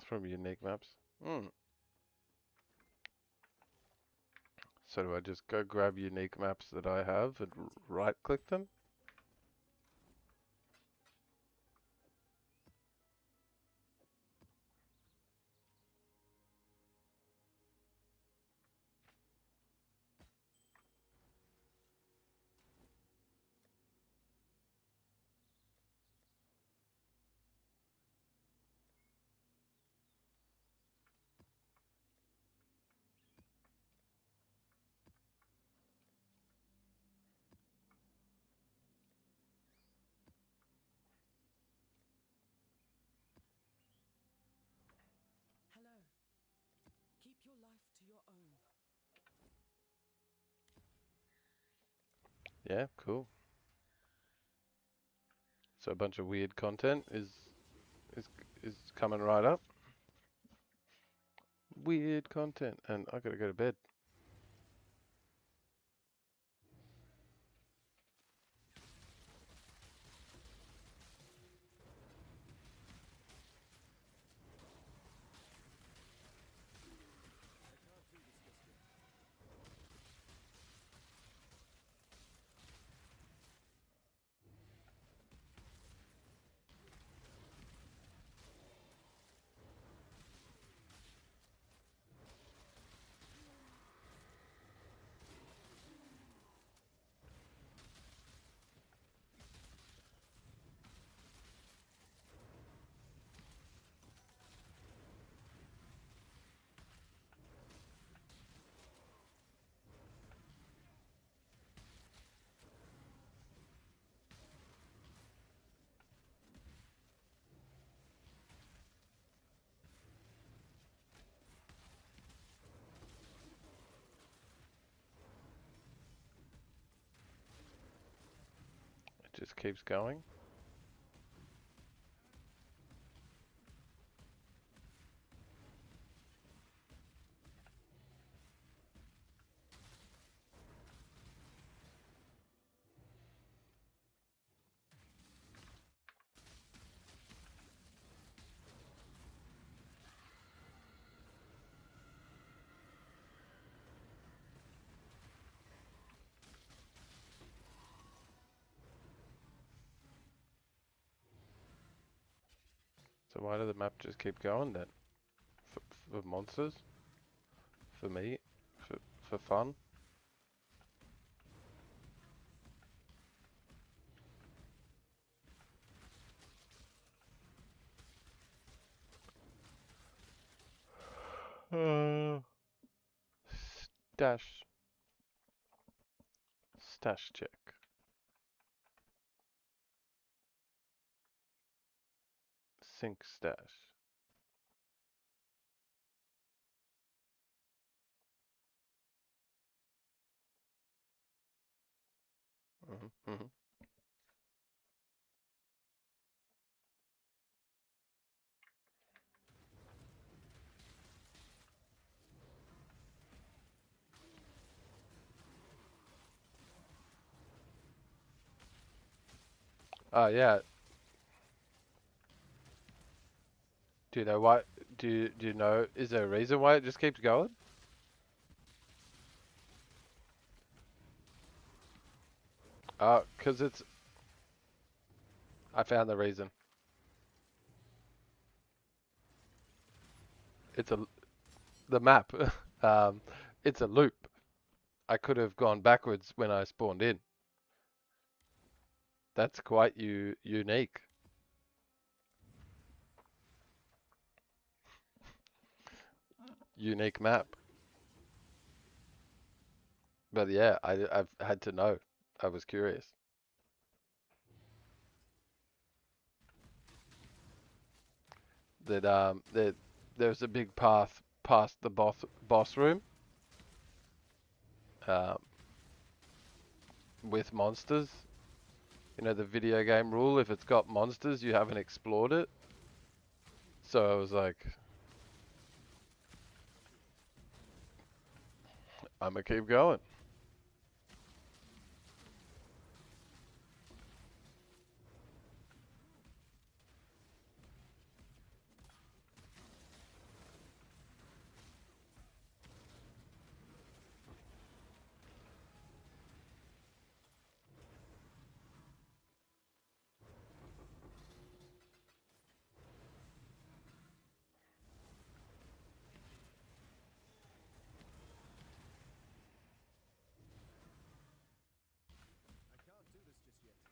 from unique maps. So do I just go grab unique maps that I have and right click them? Hello. Keep your life to your own. Yeah, cool. So a bunch of weird content is is coming right up. Weird content, and I gotta go to bed. I can't do this just yet. It just keeps going. So why does the map just keep going then? For monsters? For me? For fun? Uh, Dash. Stash check. Sync stash. Mm-hmm. Oh yeah. Do you know why? Do you know? Is there a reason why it just keeps going? Oh, cause it's. I found the reason. It's the map. um, it's a loop. I could have gone backwards when I spawned in. That's quite unique. Unique map. But yeah, I've had to know. I was curious. That there's a big path past the boss room um, with monsters. You know the video game rule: if it's got monsters, you haven't explored it. So I was like, I'm gonna keep going. I can't do this just yet.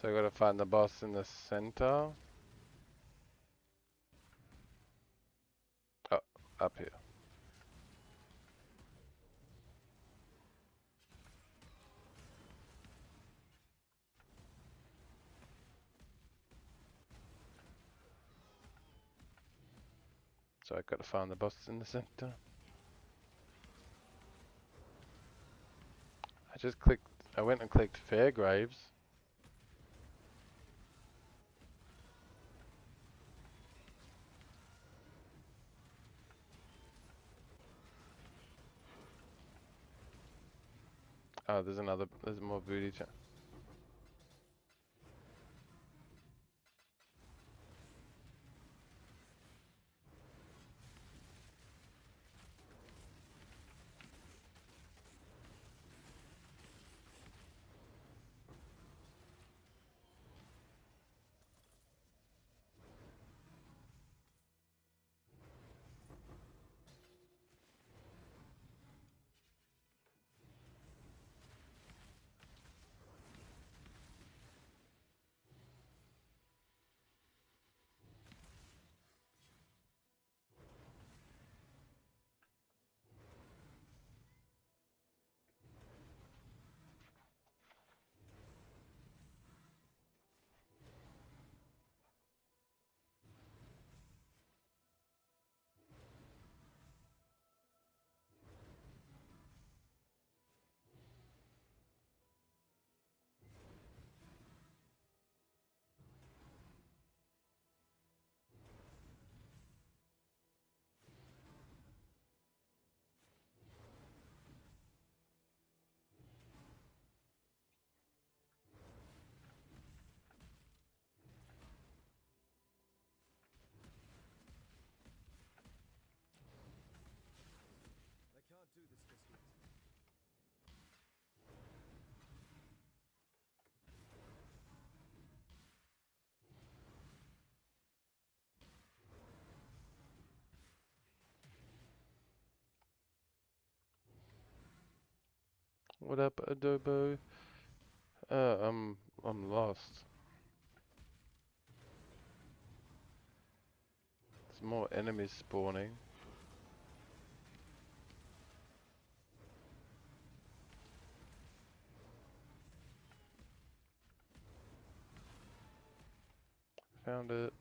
So I gotta find the boss in the center. Oh, up here. So I gotta find the boss in the center. I just clicked. I went and clicked Fairgraves. Oh, there's another. There's more booty. What up, Adobo? I'm lost. There's more enemies spawning. Found it.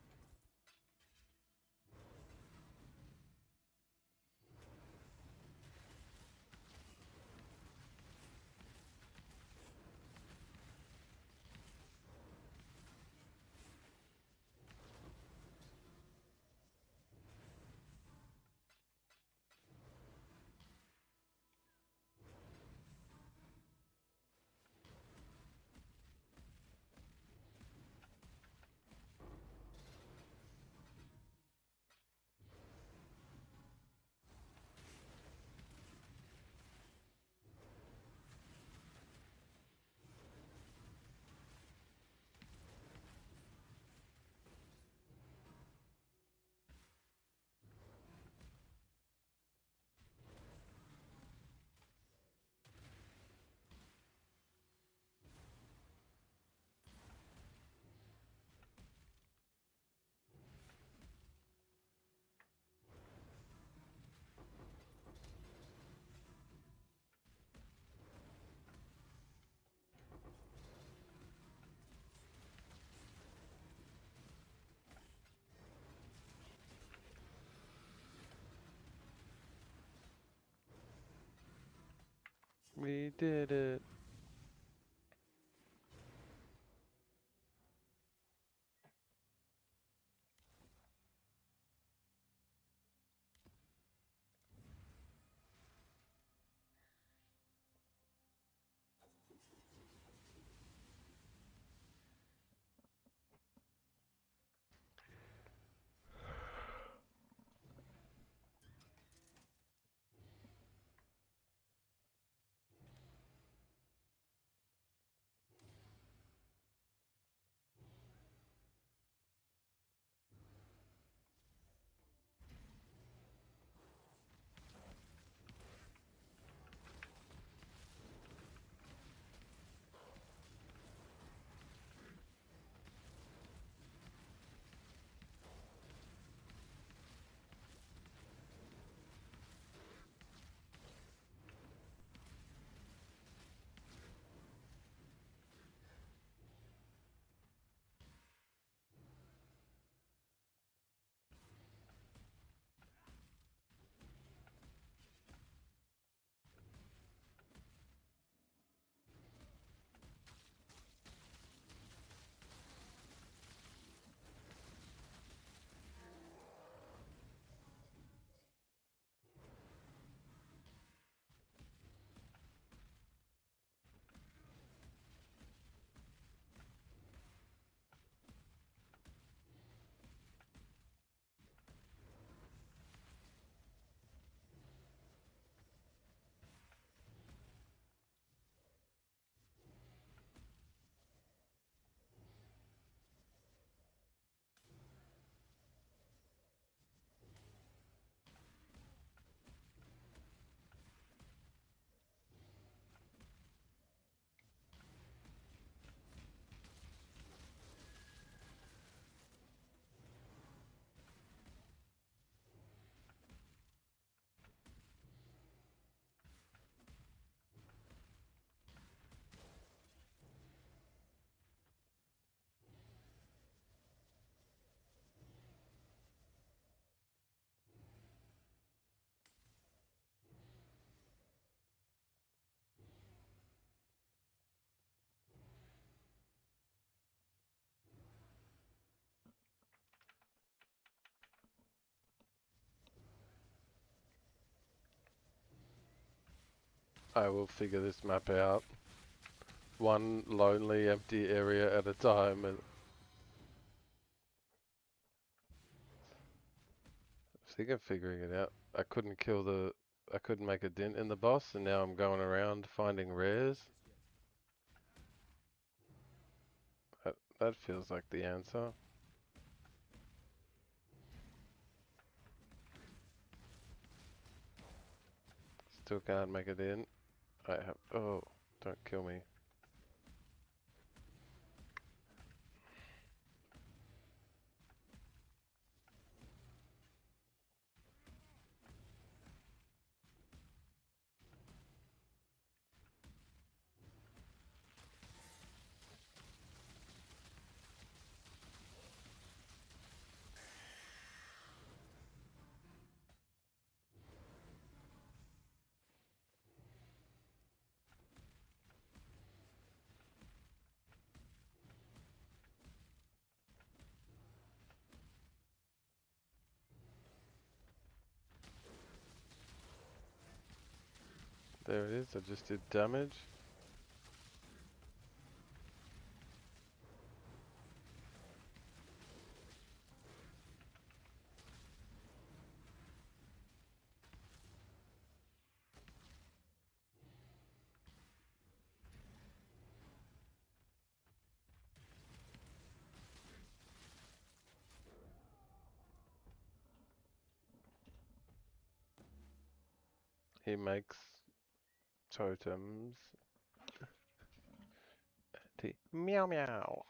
We did it. I will figure this map out. One lonely, empty area at a time. And I think I'm figuring it out. I couldn't make a dent in the boss, and now I'm going around finding rares. That feels like the answer. Still can't make it in. I have. Oh. Don't kill me. There it is, I just did damage. He makes totems. Meow meow.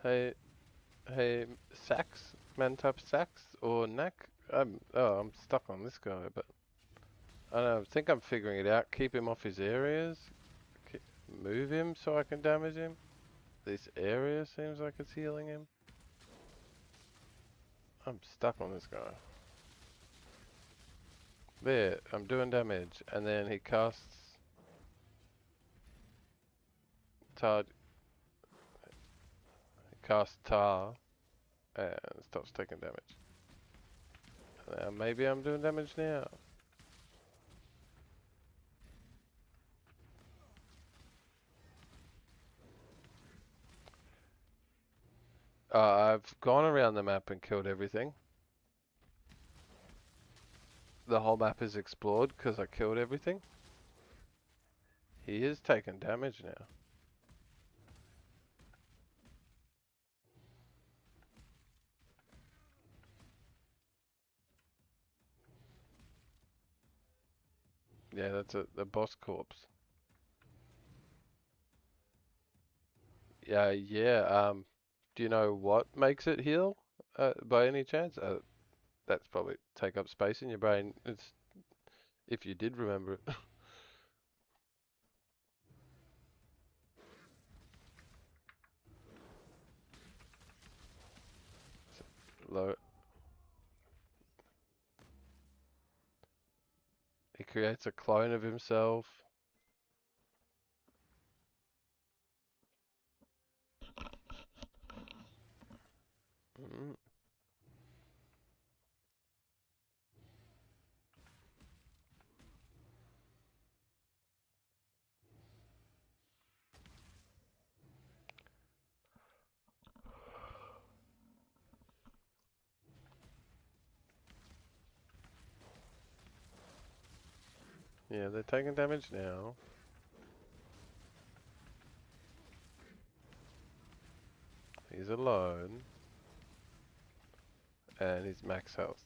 Hey, hey, Sax? Man type Sax or Knack? I'm stuck on this guy, but I don't know, I think I'm figuring it out. Keep him off his areas. Move him so I can damage him. This area seems like it's healing him. I'm stuck on this guy. There, I'm doing damage, and then he casts Tar. He casts Tar, and stops taking damage. Now maybe I'm doing damage now. I've gone around the map and killed everything. The whole map is explored because I killed everything. He is taking damage now. Yeah, that's the boss corpse. Yeah. Do you know what makes it heal? By any chance? That's probably take up space in your brain. It's if you did remember it. Low. He creates a clone of himself. Mm. Yeah, Yeah, they're taking damage now. He's alone. And he's max health.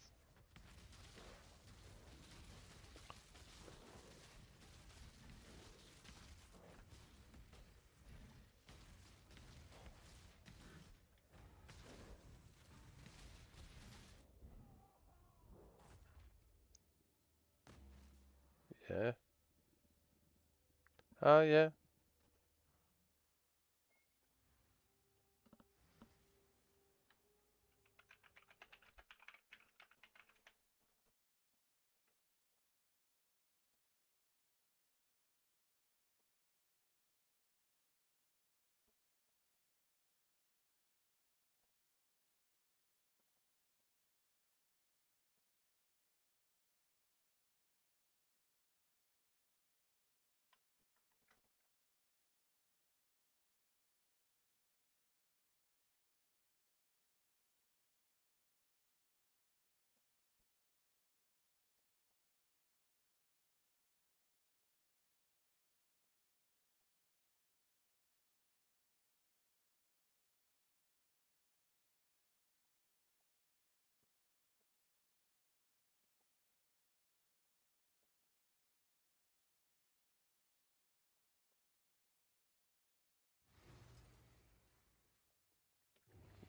Yeah. Oh, yeah.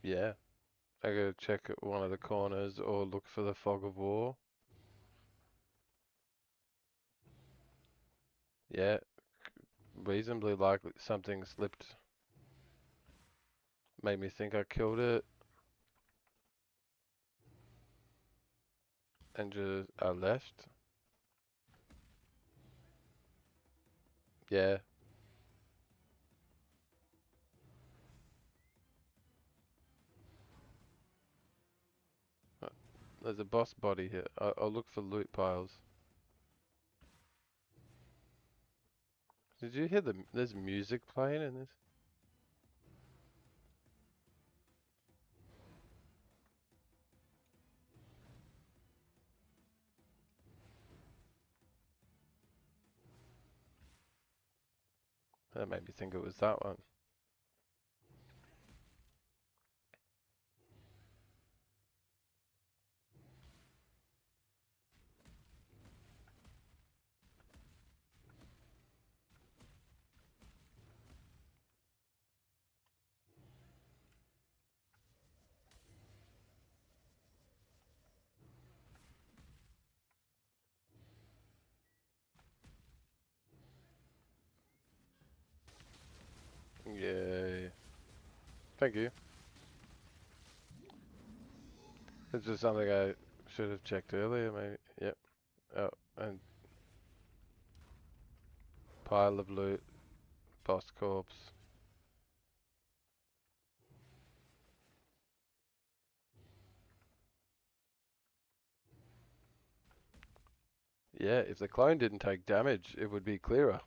Yeah. I gotta check at one of the corners or look for the fog of war. Yeah. Reasonably likely something slipped. Made me think I killed it. And just I left. Yeah. There's a boss body here. I'll look for loot piles. Did you hear there's music playing in this? That made me think it was that one. Yay. Thank you. It's just something I should have checked earlier, maybe. Yep. Oh, and pile of loot, boss corpse. Yeah, if the clone didn't take damage, it would be clearer.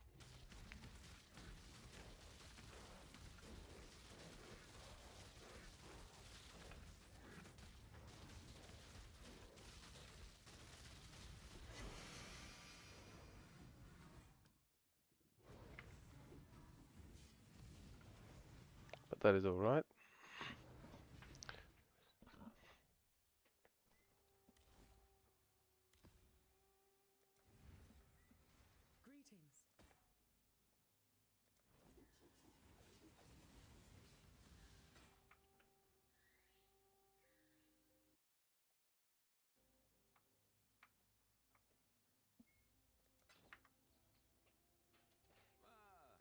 But that is alright. Greetings. Ah,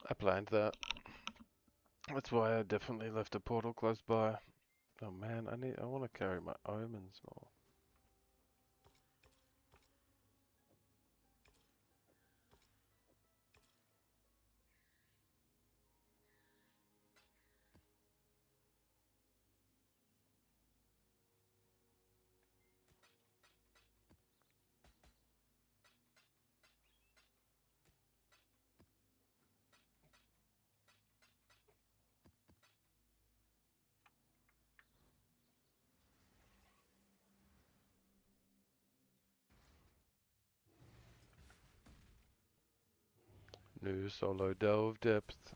I planned that. That's why I definitely left a portal close by. Oh man, I want to carry my omens more. New solo delve depth.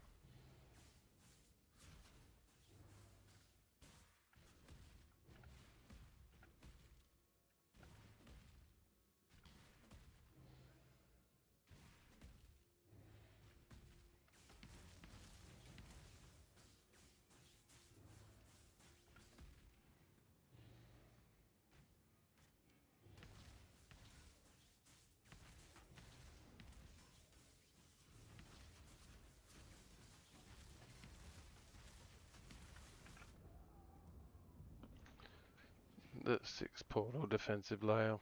The 6 portal defensive layer.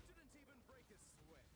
Didn't even break a sweat.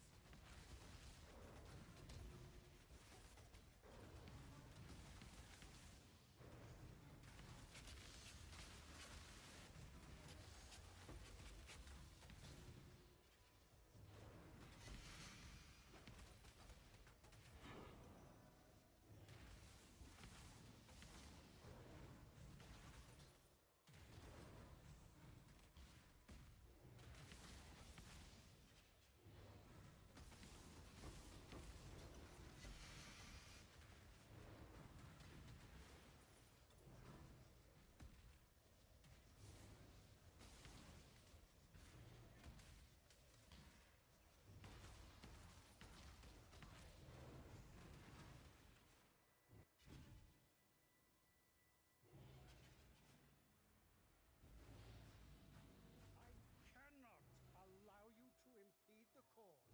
I cannot allow you to impede the cause.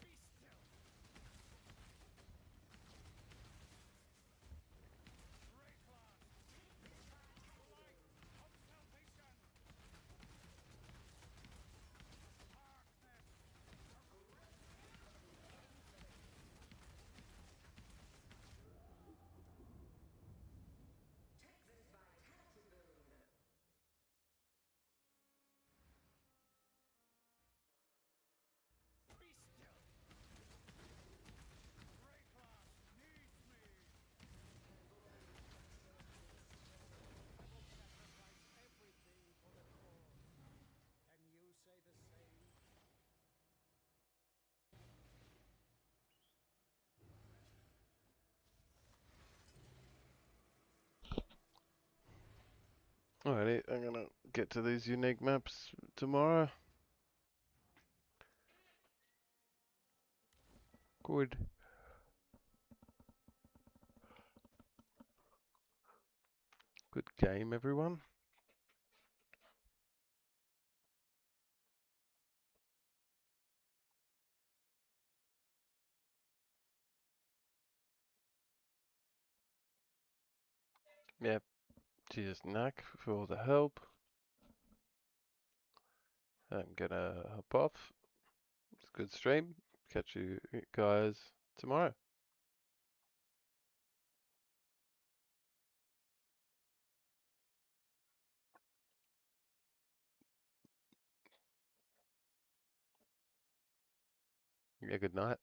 Be still. Rayclad, light of salvation. Darkness. Be still. Rayclad needs me. I will sacrifice everything for the cause. Can you say the same? Alrighty, I'm gonna get to these unique maps tomorrow. Good. Good game, everyone. Yep. Cheers, Knack, for all the help. I'm gonna hop off. It's a good stream. Catch you guys tomorrow. Yeah, good night.